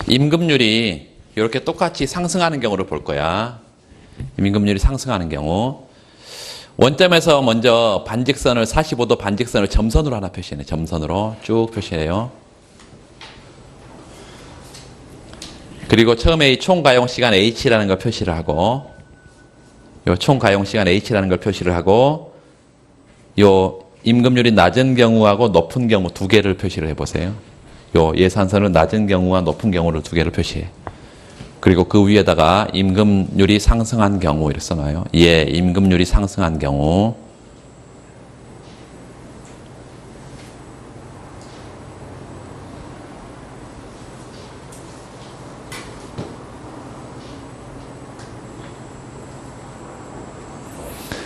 임금률이 이렇게 똑같이 상승하는 경우를 볼 거야. 임금률이 상승하는 경우. 원점에서 먼저 반직선을, 45도 반직선을 점선으로 하나 표시해. 점선으로 쭉 표시해요. 그리고 처음에 이 총 가용 시간 H라는 걸 표시를 하고, 요 총 가용 시간 H라는 걸 표시를 하고, 요 임금률이 낮은 경우하고 높은 경우 두 개를 표시를 해보세요. 요 예산선은 낮은 경우와 높은 경우를 두 개를 표시해. 그리고 그 위에다가 임금률이 상승한 경우 이렇게 써놔요. 예, 임금률이 상승한 경우.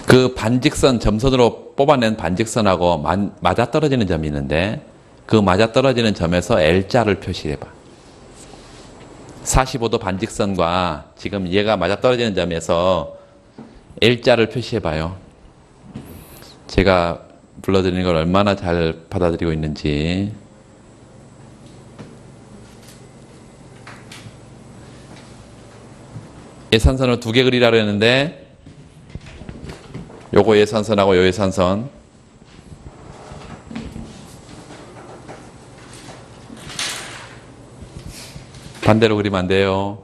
그 반직선, 점선으로 뽑아낸 반직선하고 맞아떨어지는 점이 있는데, 그 맞아떨어지는 점에서 L자를 표시해봐. 45도 반직선과 지금 얘가 맞아떨어지는 점에서 L자를 표시해 봐요. 제가 불러드리는 걸 얼마나 잘 받아들이고 있는지. 예산선을 두 개 그리라 그랬는데 요거 예산선하고 요 예산선 반대로 그리면 안 돼요.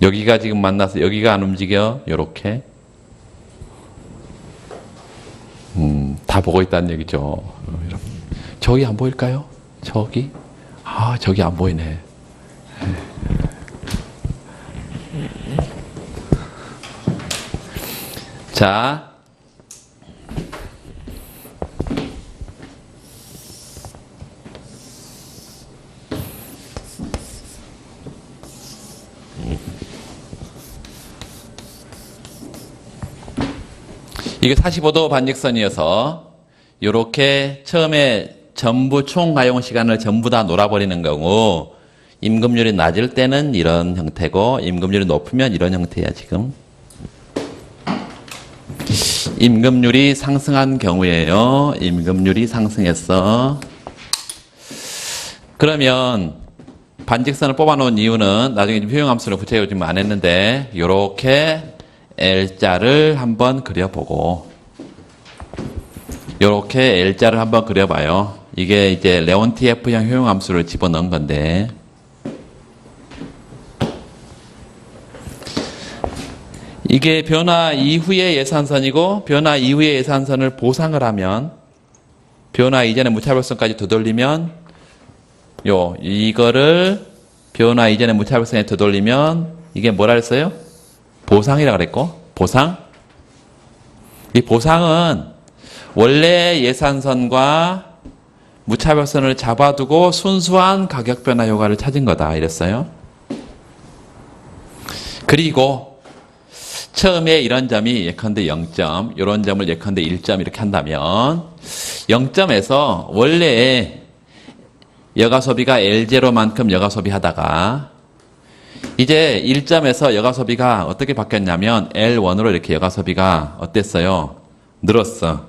여기가 지금 만나서 여기가 안 움직여. 요렇게 다 보고 있다는 얘기죠. 저기 안 보일까요? 저기? 아, 저기 안 보이네. 자, 이게 45도 반직선이어서 이렇게 처음에 전부 총 가용 시간을 전부 다 놀아버리는 경우 임금률이 낮을 때는 이런 형태고 임금률이 높으면 이런 형태야. 지금 임금률이 상승한 경우에요. 임금률이 상승했어. 그러면 반직선을 뽑아놓은 이유는 나중에 효용함수를 구체적으로 지금 안 했는데 이렇게 L자를 한번 그려보고 이렇게 L자를 한번 그려봐요. 이게 이제 레온티에프형 효용함수를 집어넣은 건데 이게 변화 이후의 예산선이고 변화 이후의 예산선을 보상을 하면 변화 이전의 무차별성까지 되돌리면 이거를 변화 이전의 무차별성에 되돌리면 이게 뭐라 했어요? 보상이라고 그랬고 보상? 이 보상은 원래 예산선과 무차별선을 잡아두고 순수한 가격 변화 효과를 찾은 거다 이랬어요. 그리고 처음에 이런 점이 예컨대 0점, 이런 점을 예컨대 1점 이렇게 한다면 0점에서 원래 여가 소비가 L0만큼 여가 소비하다가 이제 1점에서 여가 소비가 어떻게 바뀌었냐면 L1으로 이렇게 여가 소비가 어땠어요? 늘었어.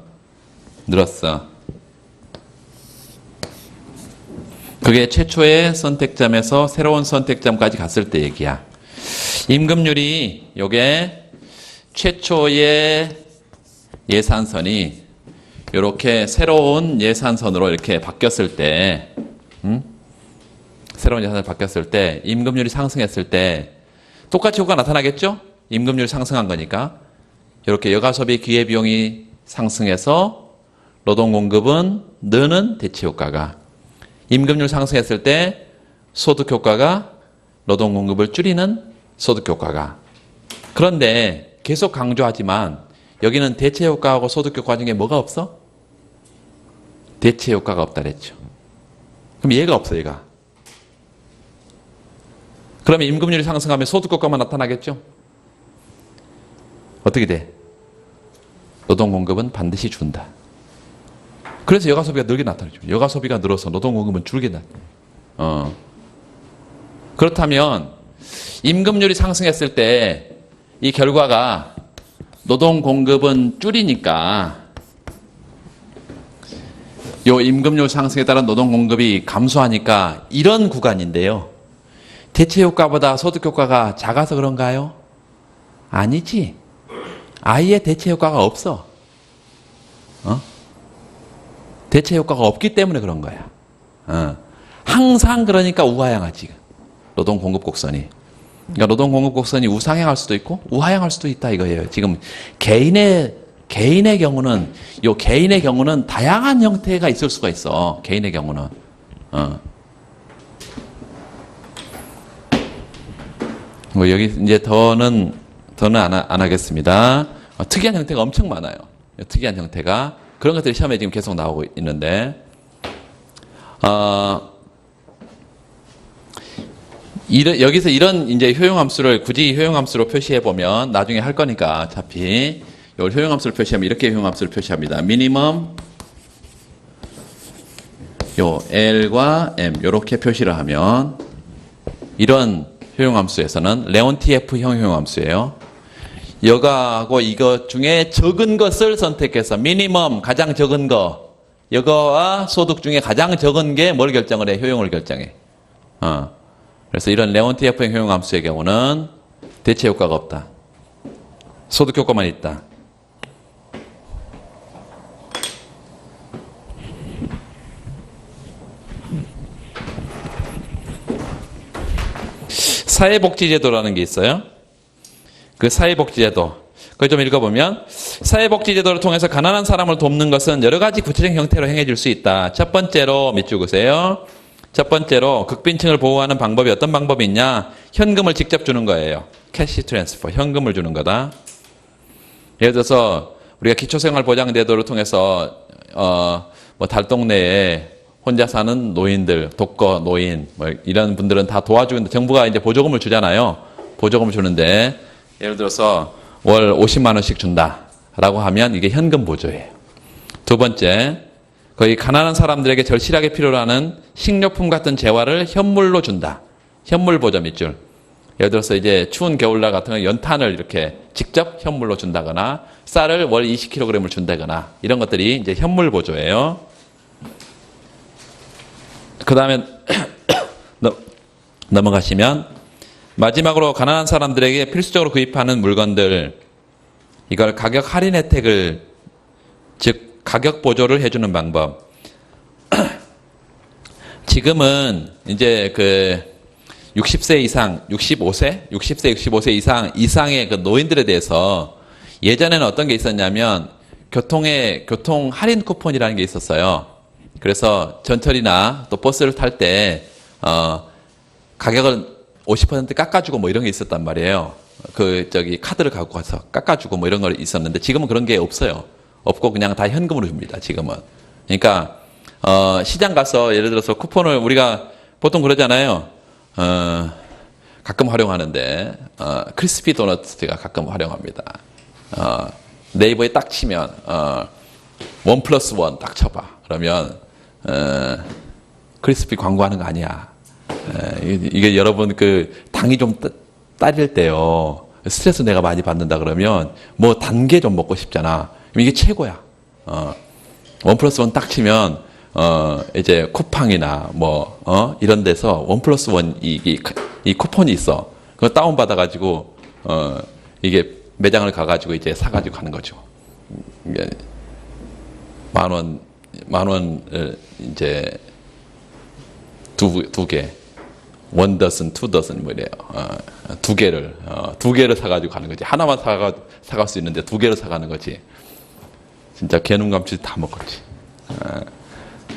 그게 최초의 선택점에서 새로운 선택점까지 갔을 때 얘기야. 임금률이 요게 최초의 예산선이 이렇게 새로운 예산선으로 이렇게 바뀌었을 때 새로운 예산선이 바뀌었을 때 임금률이 상승했을 때 똑같이 효과가 나타나겠죠? 임금률이 상승한 거니까 이렇게 여가소비 기회비용이 상승해서 노동공급은 느는 대체효과가 임금률 상승했을 때 소득효과가 노동공급을 줄이는 소득효과가 그런데 계속 강조하지만 여기는 대체효과하고 소득효과 중에 뭐가 없어? 대체효과가 없다 그랬죠. 그럼 얘가 없어 얘가. 그러면 임금률이 상승하면 소득효과만 나타나겠죠? 어떻게 돼? 노동공급은 반드시 준다. 그래서 여가소비가 늘게 나타나죠. 여가소비가 늘어서 노동공급은 줄게 나타나요. 그렇다면 임금률이 상승했을 때 이 결과가 노동공급은 줄이니까 요 임금률 상승에 따른 노동공급이 감소하니까 이런 구간인데요. 대체효과보다 소득효과가 작아서 그런가요? 아니지. 아예 대체효과가 없어. 대체효과가 없기 때문에 그런 거야. 항상 그러니까 우하향하지. 노동공급 곡선이. 그러니까 노동공급 곡선이 우상향할 수도 있고 우하향할 수도 있다 이거예요. 지금 개인의 경우는 개인의 경우는 다양한 형태가 있을 수가 있어. 개인의 경우는. 뭐 여기 이제 더는 안 하겠습니다. 특이한 형태가 엄청 많아요. 특이한 형태가 그런 것들이 시험에 지금 계속 나오고 있는데 여기서 이런 이제 효용함수를 굳이 효용함수로 표시해 보면 나중에 할 거니까 어차피 이걸 효용함수를 표시하면 이렇게 효용함수를 표시합니다. 미니멈 요 L과 M 요렇게 표시를 하면 이런 효용함수에서는 레온티에프형 효용함수예요. 여가하고 이것 중에 적은 것을 선택해서 미니멈 가장 적은 거 여거와 소득 중에 가장 적은 게 뭘 결정을 해? 효용을 결정해. 그래서 이런 레온티에프형 효용함수의 경우는 대체 효과가 없다. 소득 효과만 있다. 사회복지제도라는 게 있어요. 그 사회복지제도. 그걸 좀 읽어보면 사회복지제도를 통해서 가난한 사람을 돕는 것은 여러 가지 구체적인 형태로 행해질 수 있다. 첫 번째로 밑줄 그으세요. 첫 번째로 극빈층을 보호하는 방법이 어떤 방법이 있냐? 현금을 직접 주는 거예요. 캐시 트랜스퍼. 현금을 주는 거다. 예를 들어서 우리가 기초생활보장제도를 통해서 뭐 달동네에 혼자 사는 노인들, 독거 노인 뭐 이런 분들은 다 도와주는데 정부가 이제 보조금을 주잖아요. 보조금을 주는데 예를 들어서 월 50만 원씩 준다라고 하면 이게 현금 보조예요. 두 번째, 거의 가난한 사람들에게 절실하게 필요로 하는 식료품 같은 재화를 현물로 준다. 현물 보조 밑줄. 예를 들어서 이제 추운 겨울날 같은 경우 연탄을 이렇게 직접 현물로 준다거나 쌀을 월 20kg을 준다거나 이런 것들이 이제 현물 보조예요. 그 다음에 넘어가시면 마지막으로 가난한 사람들에게 필수적으로 구입하는 물건들 이걸 가격 할인 혜택을 즉 가격 보조를 해주는 방법. 지금은 이제 그 60세 이상, 65세 이상의 그 노인들에 대해서 예전에는 어떤 게 있었냐면 교통 할인 쿠폰이라는 게 있었어요. 그래서 전철이나 또 버스를 탈 때 가격을 50% 깎아주고 뭐 이런 게 있었단 말이에요. 카드를 갖고 가서 깎아주고 뭐 이런 거 있었는데 지금은 그런 게 없어요. 없고 그냥 다 현금으로 줍니다. 지금은. 그러니까 시장 가서 예를 들어서 쿠폰을 우리가 보통 그러잖아요. 가끔 활용하는데 크리스피 도너츠가 가끔 활용합니다. 네이버에 딱 치면 1+1 딱 쳐봐. 그러면 크리스피 광고하는 거 아니야. 이게 여러분 그 당이 좀 딸릴 때요. 스트레스 내가 많이 받는다 그러면 뭐 단 게 좀 먹고 싶잖아. 이게 최고야. 1+1 딱 치면 이제 쿠팡이나 뭐 이런 데서 1+1 이 쿠폰이 있어. 그거 다운 받아 가지고 이게 매장을 가 가지고 이제 사 가지고 가는 거죠. 이게 만 원 이제 두 개. 1더슨, 2더슨 뭐 이래요. 두 개를 사가지고 가는 거지. 하나만 사갈 수 있는데 두 개를 사가는 거지. 진짜 개눈감치 다 먹었지.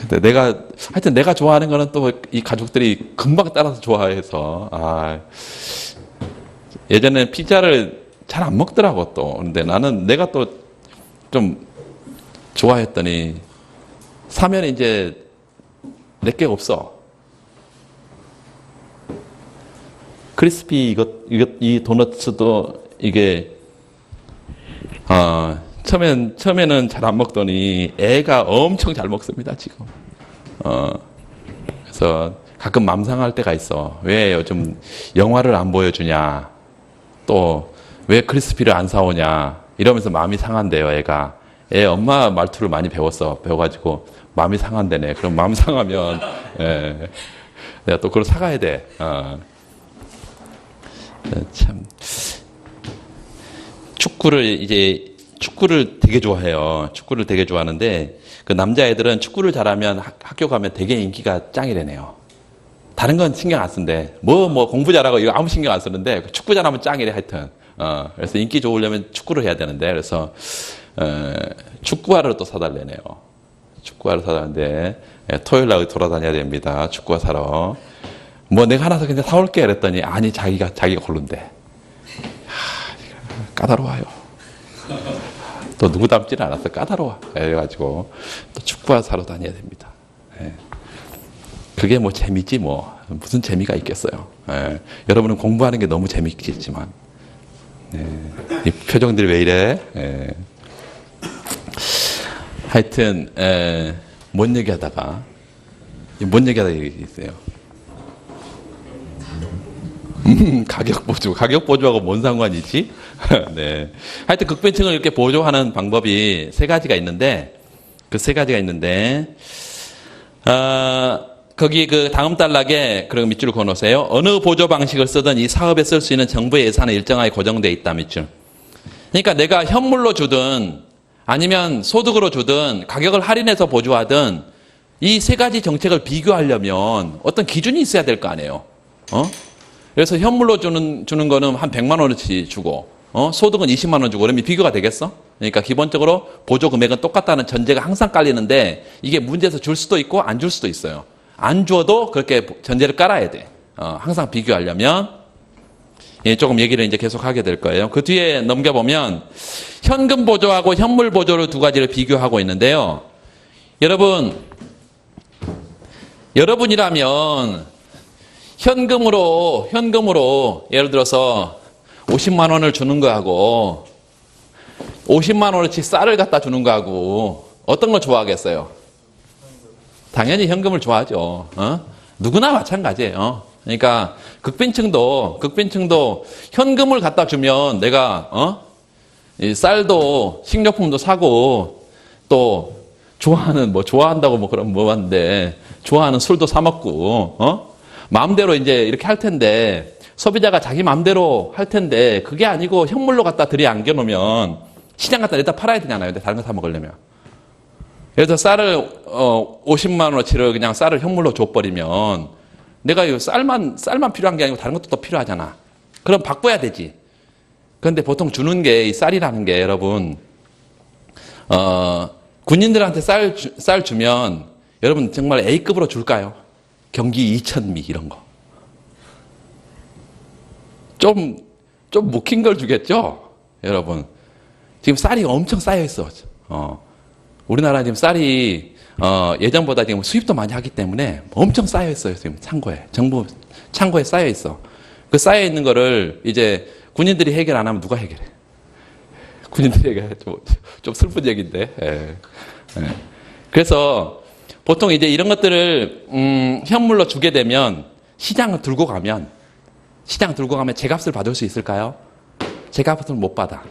근데 하여튼 내가 좋아하는 거는 또 이 가족들이 금방 따라서 좋아해서, 예전에 피자를 잘 안 먹더라고 또. 근데 나는 내가 또 좀 좋아했더니 사면 이제 내게 없어. 크리스피 이 도너츠도 이게 처음에는 잘 안 먹더니 애가 엄청 잘 먹습니다 지금. 그래서 가끔 맘 상할 때가 있어. 왜 요즘 영화를 안 보여주냐, 또 왜 크리스피를 안 사오냐 이러면서 마음이 상한대요. 애 엄마 말투를 많이 배워가지고 마음이 상한대네. 그럼 마음 상하면 내가 또 그걸 사가야 돼. 참 축구를 되게 좋아해요. 축구를 되게 좋아하는데 그 남자애들은 축구를 잘하면 학교 가면 되게 인기가 짱이래네요. 다른 건 신경 안 쓴대. 뭐 공부 잘하고 이거 아무 신경 안 쓰는데 축구 잘하면 짱이래 하여튼. 그래서 인기 좋으려면 축구를 해야 되는데 그래서 축구화를 또 사달래네요. 축구화를 사달라는데 토요일 날 돌아다녀야 됩니다. 축구화 사러. 뭐 내가 하나 그냥 사올게 그랬더니 아니 자기가 고른대. 까다로워요. 또 누구 닮지는 않았어. 까다로워. 그래가지고 또 축구화 사러 다녀야 됩니다. 그게 뭐 재미지 뭐 무슨 재미가 있겠어요. 여러분은 공부하는 게 너무 재미있겠지만 이 표정들이 왜 이래? 하여튼 뭔 얘기하다가 뭔 얘기하다 있어요? 가격 보조하고 뭔 상관이지? 네. 하여튼 극빈층을 이렇게 보조하는 방법이 세 가지가 있는데, 거기 그 다음 단락에 그런 밑줄을 그어놓으세요. 어느 보조 방식을 쓰든 이 사업에 쓸 수 있는 정부의 예산은 일정하게 고정되어 있다, 밑줄. 그러니까 내가 현물로 주든 아니면 소득으로 주든 가격을 할인해서 보조하든 이 세 가지 정책을 비교하려면 어떤 기준이 있어야 될 거 아니에요. 그래서 현물로 주는 거는 한 100만 원어치 주고, 소득은 20만 원 주고, 그러면 비교가 되겠어? 그러니까 기본적으로 보조 금액은 똑같다는 전제가 항상 깔리는데, 이게 문제에서 줄 수도 있고, 안 줄 수도 있어요. 안 줘도 그렇게 전제를 깔아야 돼. 항상 비교하려면. 예, 조금 얘기를 이제 계속 하게 될 거예요. 그 뒤에 넘겨보면, 현금 보조하고 현물 보조를 두 가지를 비교하고 있는데요. 여러분이라면, 현금으로 예를 들어서 50만 원을 주는 거하고 50만 원어치 쌀을 갖다 주는 거하고 어떤 걸 좋아하겠어요? 당연히 현금을 좋아하죠. 누구나 마찬가지예요. 그러니까 극빈층도 현금을 갖다 주면 내가 이 쌀도 식료품도 사고 또 좋아한다고 뭐 그런 뭐 하는데 좋아하는 술도 사 먹고 마음대로 이제 이렇게 할 텐데, 소비자가 자기 마음대로 할 텐데, 그게 아니고 현물로 갖다 들이안겨놓으면 시장 갖다 내다 팔아야 되잖아요. 다른 거 사 먹으려면. 그래서 쌀을, 50만 원어치를 그냥 쌀을 현물로 줘버리면 내가 이 쌀만 필요한 게 아니고 다른 것도 또 필요하잖아. 그럼 바꿔야 되지. 그런데 보통 주는 게 이 쌀이라는 게 여러분, 군인들한테 쌀 주면 여러분 정말 A급으로 줄까요? 경기 이천미 이런 거. 좀 묵힌 걸 주겠죠? 여러분. 지금 쌀이 엄청 쌓여 있어. 우리나라 지금 쌀이 예전보다 지금 수입도 많이 하기 때문에 엄청 쌓여 있어요. 지금 창고에. 정부 창고에 쌓여 있어. 그 쌓여 있는 거를 이제 군인들이 해결 안 하면 누가 해결해? 군인들이 해결해. 좀 슬픈 얘기인데. 예. 그래서 보통 이제 이런 것들을 현물로 주게 되면 시장을 들고 가면 제값을 받을 수 있을까요? 제값을 못 받아.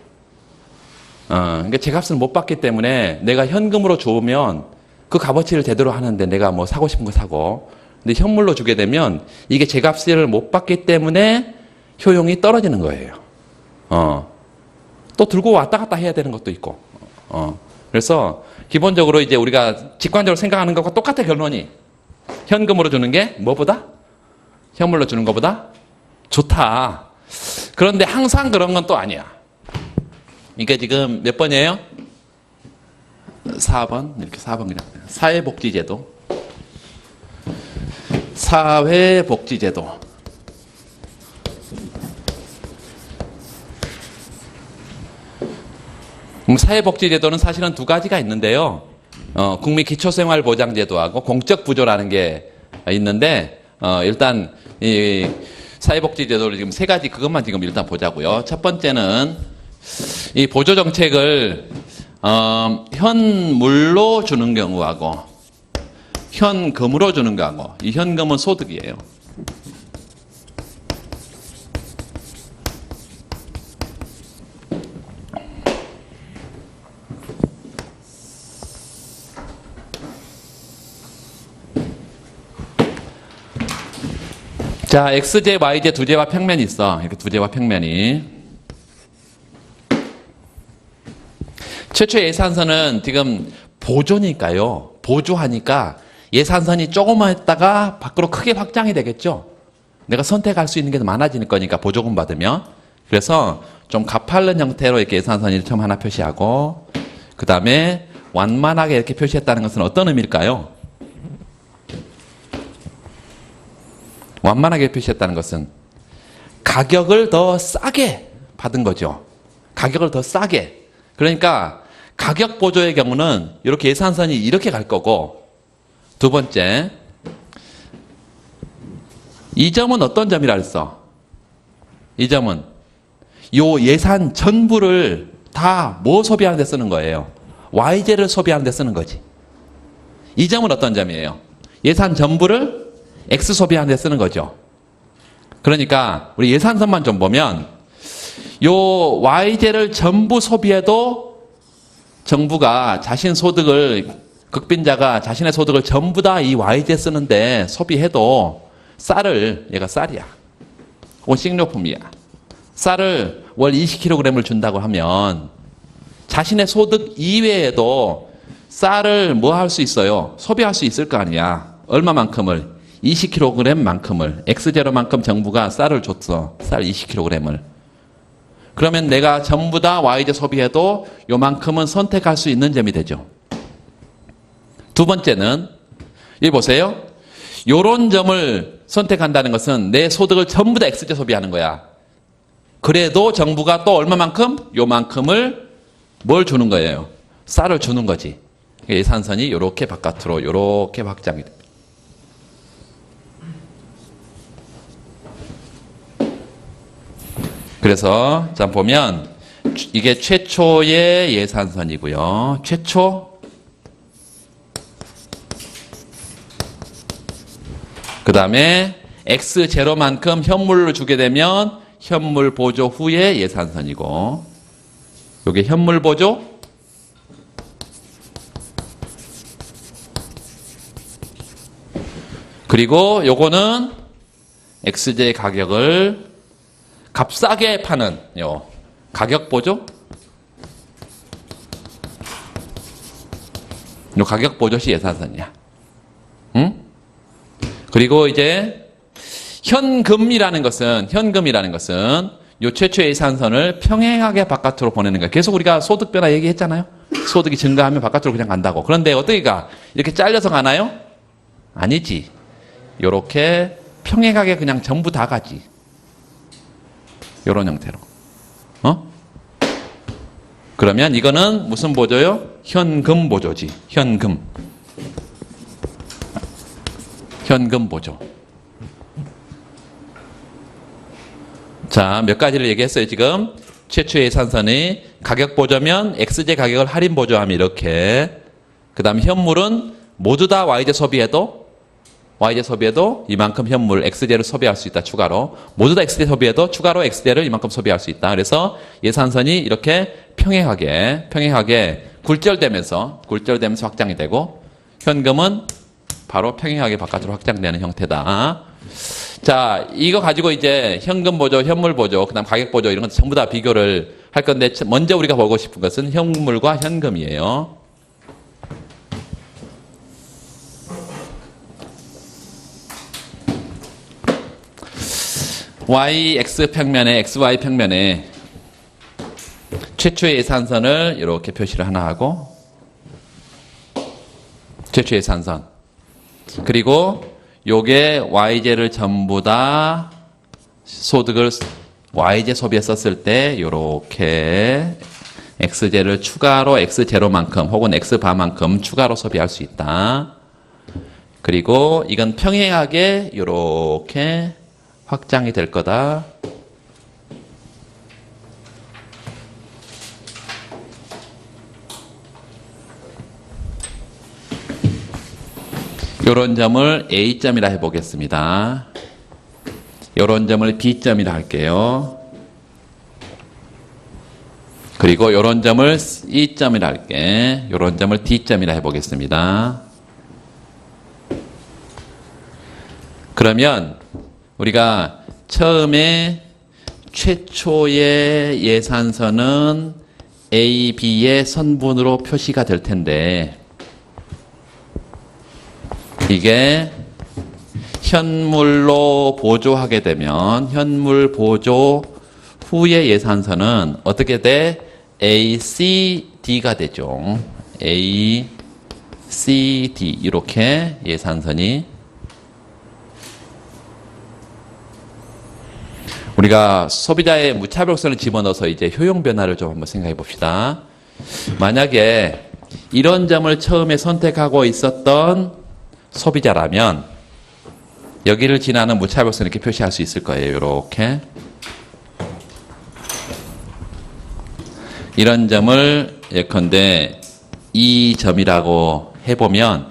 그러니까 제값을 못 받기 때문에 내가 현금으로 주면 그 값어치를 제대로 하는데 내가 뭐 사고 싶은 거 사고, 근데 현물로 주게 되면 이게 제값을 못 받기 때문에 효용이 떨어지는 거예요. 또 들고 왔다 갔다 해야 되는 것도 있고. 그래서 기본적으로 이제 우리가 직관적으로 생각하는 것과 똑같아, 결론이. 현금으로 주는 게 뭐보다? 현물로 주는 것보다 좋다. 그런데 항상 그런 건 또 아니야. 이게 지금 몇 번이에요? 4번. 이렇게 4번 그냥. 사회복지제도. 사회복지제도는 사실은 두 가지가 있는데요. 국민기초생활보장제도하고 공적부조라는 게 있는데, 일단 이 사회복지제도를 지금 세 가지, 그것만 지금 일단 보자고요. 첫 번째는 이 보조정책을 현물로 주는 경우하고 현금으로 주는 거하고, 이 현금은 소득이에요. 자, X제, Y제 두 제와 평면이 있어. 이렇게 두 제와 평면이. 최초 예산선은 지금 보조니까요. 보조하니까 예산선이 조금만 했다가 밖으로 크게 확장이 되겠죠. 내가 선택할 수 있는 게 많아지는 거니까, 보조금 받으면. 그래서 좀 가파른 형태로 이렇게 예산선을 처음 하나 표시하고, 그 다음에 완만하게 이렇게 표시했다는 것은 어떤 의미일까요? 완만하게 표시했다는 것은 가격을 더 싸게 받은 거죠. 가격을 더 싸게. 그러니까 가격 보조의 경우는 이렇게 예산선이 이렇게 갈 거고, 두 번째, 이 점은 어떤 점이라 했어? 이 점은 요 예산 전부를 다 뭐 소비하는 데 쓰는 거예요? Y제를 소비하는 데 쓰는 거지. 이 점은 어떤 점이에요? 예산 전부를 X 소비하는 데 쓰는 거죠. 그러니까 우리 예산선만 좀 보면 요 Y제를 전부 소비해도 정부가 자신 소득을 극빈자가 자신의 소득을 전부 다 이 Y제 쓰는데 소비해도 쌀을 얘가 쌀이야. 혹은 식료품이야. 쌀을 월 20kg을 준다고 하면 자신의 소득 이외에도 쌀을 뭐 할 수 있어요? 소비할 수 있을 거 아니야. 얼마만큼을? 20kg만큼을. X제로만큼 정부가 쌀을 줬어. 쌀 20kg을. 그러면 내가 전부 다 Y제 소비해도 요만큼은 선택할 수 있는 점이 되죠. 두 번째는 여기 보세요. 요런 점을 선택한다는 것은 내 소득을 전부 다 X제 소비하는 거야. 그래도 정부가 또 얼마만큼? 요만큼을 뭘 주는 거예요? 쌀을 주는 거지. 예산선이 이렇게 바깥으로 이렇게 확장이 됩니다. 그래서 자 보면 이게 최초의 예산선이고요. 최초. 그 다음에 X0만큼 현물을 주게 되면 현물 보조 후의 예산선이고, 요게 현물 보조, 그리고 요거는 X제 가격을 값싸게 파는 요 가격 보조, 요 가격 보조시 예산선이야. 응? 그리고 이제 현금이라는 것은 요 최초의 예산선을 평행하게 바깥으로 보내는 거야. 계속 우리가 소득 변화 얘기했잖아요. 소득이 증가하면 바깥으로 그냥 간다고. 그런데 어떻게 가? 이렇게 잘려서 가나요? 아니지. 요렇게 평행하게 그냥 전부 다 가지. 요런 형태로. 그러면 이거는 무슨 보조요? 현금 보조지. 현금 보조. 자, 몇 가지를 얘기했어요, 지금. 최초 예산선이 가격 보조면 X제 가격을 할인 보조하면 이렇게. 그 다음 현물은 모두 다 Y제 소비해도 이만큼 현물 X제를 소비할 수 있다, 추가로. 모두 다 X제 소비해도 추가로 X제를 이만큼 소비할 수 있다. 그래서 예산선이 이렇게 평행하게 굴절되면서 확장이 되고, 현금은 바로 평행하게 바깥으로 확장되는 형태다. 자, 이거 가지고 이제 현금 보조, 현물 보조, 그 다음 가격 보조 이런 것 전부 다 비교를 할 건데, 먼저 우리가 보고 싶은 것은 현물과 현금이에요. YX 평면에, XY 평면에 최초의 예산선을 이렇게 표시를 하나 하고, 최초의 예산선. 그리고 요게 Y제를 전부 다 소득을 Y제 소비했었을 때 요렇게 X제를 추가로 X0만큼 혹은 X바만큼 추가로 소비할 수 있다. 그리고 이건 평행하게 요렇게 확장이 될 거다. 요런 점을 A점이라 해보겠습니다. 요런 점을 B점이라 할게요. 그리고 요런 점을 E점이라 할게. 요런 점을 D점이라 해보겠습니다. 그러면 우리가 처음에 최초의 예산선은 A, B의 선분으로 표시가 될 텐데, 이게 현물로 보조하게 되면 현물 보조 후의 예산선은 어떻게 돼? A, C, D가 되죠. A, C, D 이렇게 예산선이. 우리가 소비자의 무차별성을 집어넣어서 이제 효용 변화를 좀 한번 생각해 봅시다. 만약에 이런 점을 처음에 선택하고 있었던 소비자라면 여기를 지나는 무차별성 이렇게 표시할 수 있을 거예요. 이렇게 이런 점을 예컨대 이 점이라고 해보면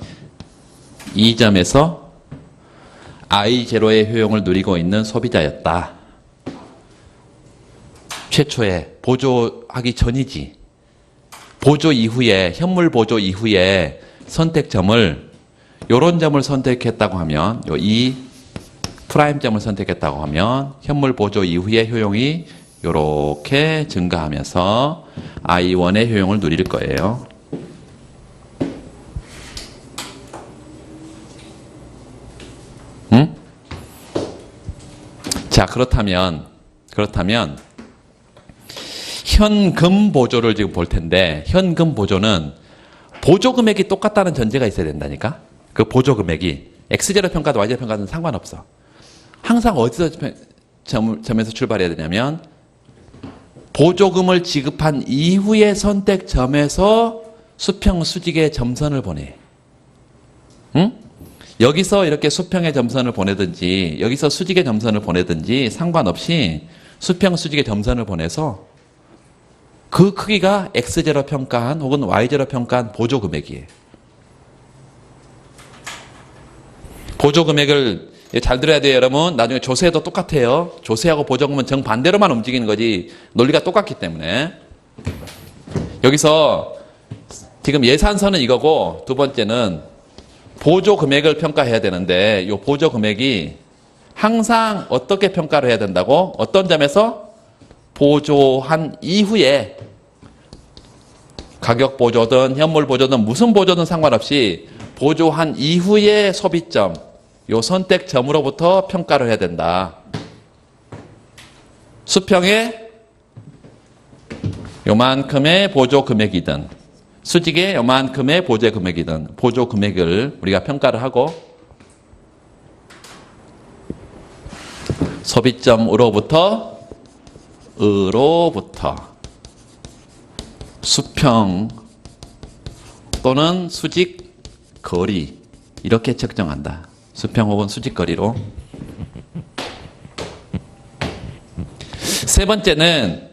이 점에서 I0의 효용을 누리고 있는 소비자였다. 최초에 보조하기 전이지. 보조 이후에, 현물 보조 이후에 선택점을, 요런 점을 선택했다고 하면, 요 이 프라임 점을 선택했다고 하면, 현물 보조 이후의 효용이 요렇게 증가하면서 I1의 효용을 누릴 거예요. 응? 자, 그렇다면 현금 보조를 지금 볼 텐데, 현금 보조는 보조 금액이 똑같다는 전제가 있어야 된다니까? 그 보조 금액이 X0 평가도 Y0 평가도 상관없어. 항상 어디서 점에서 출발해야 되냐면, 보조금을 지급한 이후의 선택점에서 수평 수직의 점선을 보내. 응? 여기서 이렇게 수평의 점선을 보내든지, 여기서 수직의 점선을 보내든지 상관없이 수평 수직의 점선을 보내서 그 크기가 X0 평가한 혹은 Y0 평가한 보조 금액이에요. 보조 금액을 잘 들어야 돼요, 여러분. 나중에 조세도 똑같아요. 조세하고 보조금은 정반대로만 움직이는 거지 논리가 똑같기 때문에. 여기서 지금 예산서는 이거고, 두 번째는 보조 금액을 평가해야 되는데, 이 보조 금액이 항상 어떻게 평가를 해야 된다고? 어떤 점에서? 보조한 이후에, 가격 보조든 현물 보조든 무슨 보조든 상관없이 보조한 이후의 소비점, 요 선택점으로부터 평가를 해야 된다. 수평에 요만큼의 보조 금액이든 수직에 요만큼의 보조 금액이든 보조 금액을 우리가 평가를 하고, 소비점으로부터 수평 또는 수직 거리, 이렇게 측정한다. 수평 혹은 수직 거리로. 세 번째는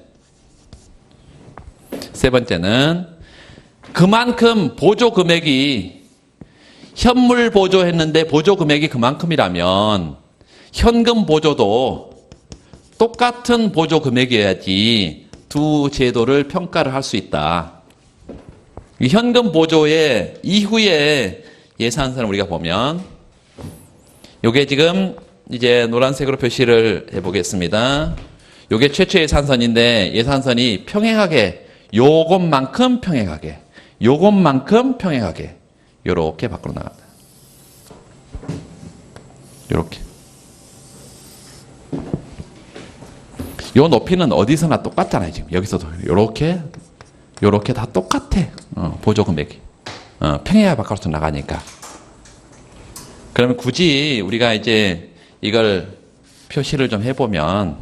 그만큼 보조 금액이, 현물 보조했는데 보조 금액이 그만큼이라면 현금 보조도 똑같은 보조 금액이어야지 두 제도를 평가를 할 수 있다. 이 현금 보조의 이후에 예산서를 우리가 보면, 요게 지금 이제 노란색으로 표시를 해보겠습니다. 요게 최초 예산선인데, 예산선이 평행하게, 요것만큼 평행하게, 요렇게 밖으로 나간다. 요렇게. 요 높이는 어디서나 똑같잖아요, 지금. 여기서도 요렇게 다 똑같아. 보조 금액이. 평행하게 바깥으로 나가니까. 그러면 굳이 우리가 이제 이걸 표시를 좀 해보면,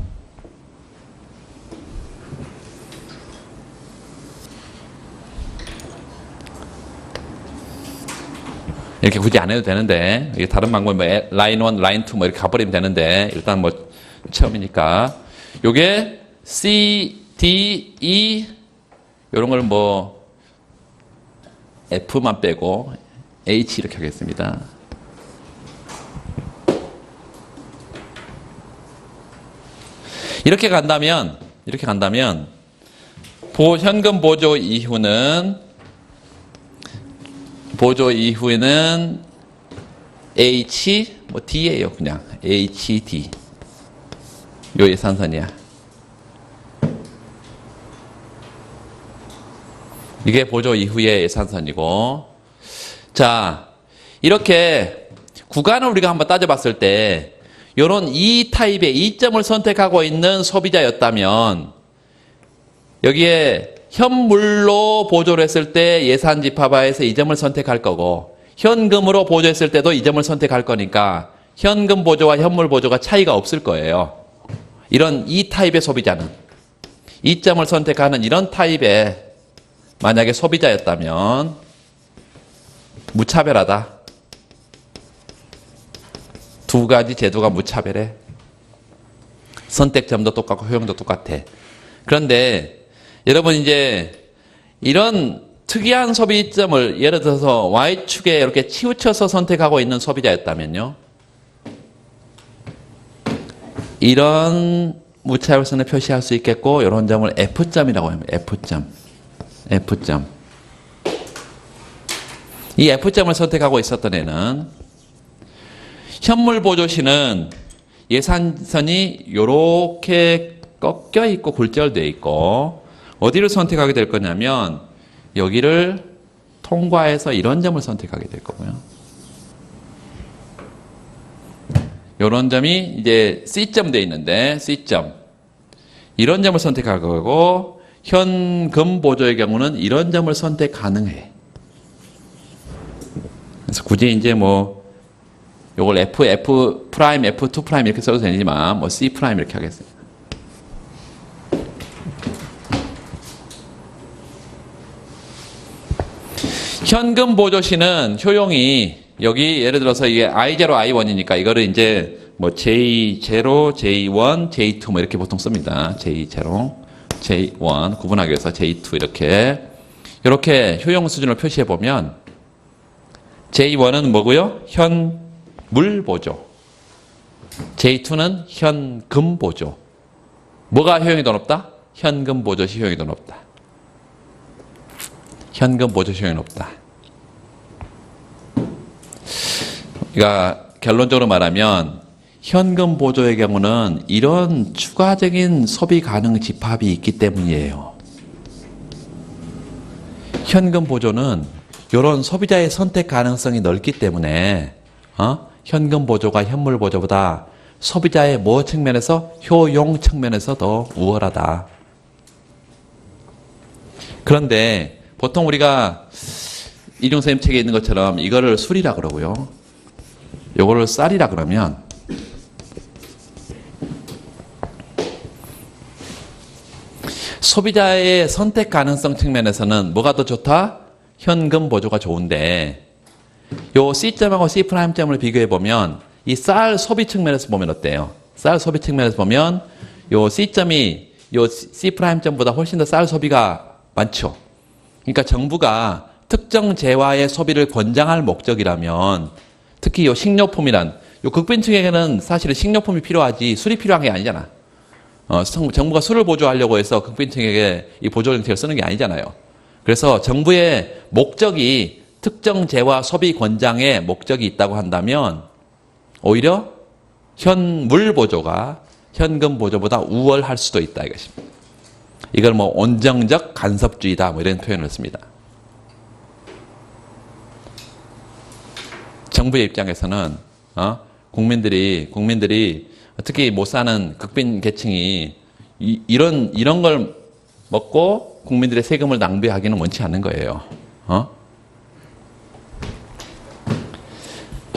이렇게 굳이 안 해도 되는데, 이게 다른 방법이 뭐 라인 1, 라인 2 뭐 이렇게 가버리면 되는데, 일단 뭐 처음이니까 요게 C, D, E 요런 걸 뭐 F만 빼고 H 이렇게 하겠습니다. 이렇게 간다면 현금 보조 이후는 H, 뭐 D예요, 그냥. HD. 요 예산선이야. 이게 보조 이후의 예산선이고. 자, 이렇게 구간을 우리가 한번 따져봤을 때, 요런 이 타입의 이점을 선택하고 있는 소비자였다면, 여기에 현물로 보조를 했을 때 예산 집합화에서 이 점을 선택할 거고, 현금으로 보조했을 때도 이 점을 선택할 거니까 현금 보조와 현물 보조가 차이가 없을 거예요. 이런 이 타입의 소비자는, 이 점을 선택하는 이런 타입의 만약에 소비자였다면 무차별하다. 두 가지 제도가 무차별해. 선택점도 똑같고 효용도 똑같아. 그런데 여러분, 이제 이런 특이한 소비점을 예를 들어서 Y축에 이렇게 치우쳐서 선택하고 있는 소비자였다면요. 이런 무차별선을 표시할 수 있겠고 이런 점을 F점이라고 합니다. F점. F점. 이 F점을 선택하고 있었던 애는 현물보조시는 예산선이 이렇게 꺾여 있고 굴절되어 있고 어디를 선택하게 될 거냐면 여기를 통과해서 이런 점을 선택하게 될 거고요. 이런 점이 이제 C점 되어 있는데 C점 이런 점을 선택할 거고 현금 보조의 경우는 이런 점을 선택 가능해. 그래서 굳이 이제 뭐 요걸 F 프라임, F2 프라임 이렇게 써도 되지만 뭐 C 프라임 이렇게 하겠습니다. 현금 보조시는 효용이 여기 예를 들어서 이게 I0, I1이니까 이거를 이제 뭐 J0, J1, J2 뭐 이렇게 보통 씁니다. J0, J1 구분하기 위해서 J2 이렇게 효용 수준을 표시해 보면 J1은 뭐고요? 현물 보조. J2는 현금 보조. 뭐가 효용이 더 높다? 현금 보조시 효용이 더 높다. 현금 보조시 효용이 높다. 그러니까 결론적으로 말하면 현금 보조의 경우는 이런 추가적인 소비 가능 집합이 있기 때문이에요. 현금 보조는 이런 소비자의 선택 가능성이 넓기 때문에 현금 보조가 현물 보조보다 소비자의 뭐 측면에서 효용 측면에서 더 우월하다. 그런데 보통 우리가 이중 선생님 책에 있는 것처럼 이거를 술이라 그러고요. 요거를 쌀이라 그러면 소비자의 선택 가능성 측면에서는 뭐가 더 좋다? 현금 보조가 좋은데 요 C점하고 C'점을 비교해 보면 이 쌀 소비 측면에서 보면 어때요? 쌀 소비 측면에서 보면 요 C점이 요 C'점보다 훨씬 더 쌀 소비가 많죠. 그러니까 정부가 특정 재화의 소비를 권장할 목적이라면 특히 요 식료품이란 요 극빈층에게는 사실은 식료품이 필요하지 술이 필요한 게 아니잖아. 정부가 술을 보조하려고 해서 극빈층에게 이 보조 정책을 쓰는 게 아니잖아요. 그래서 정부의 목적이 특정 재화 소비 권장의 목적이 있다고 한다면 오히려 현물 보조가 현금 보조보다 우월할 수도 있다 이것입니다. 이걸 뭐 온정적 간섭주의다 뭐 이런 표현을 씁니다. 정부의 입장에서는 국민들이 특히 못 사는 극빈 계층이 이런 걸 먹고 국민들의 세금을 낭비하기는 원치 않는 거예요.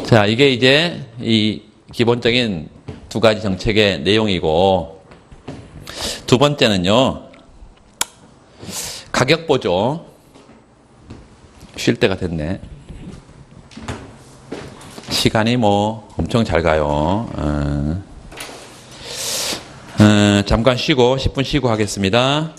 자, 이게 이제 이 기본적인 두 가지 정책의 내용이고 두 번째는요. 가격 보조. 쉴 때가 됐네. 시간이 뭐 엄청 잘 가요. 잠깐 쉬고 10분 쉬고 하겠습니다.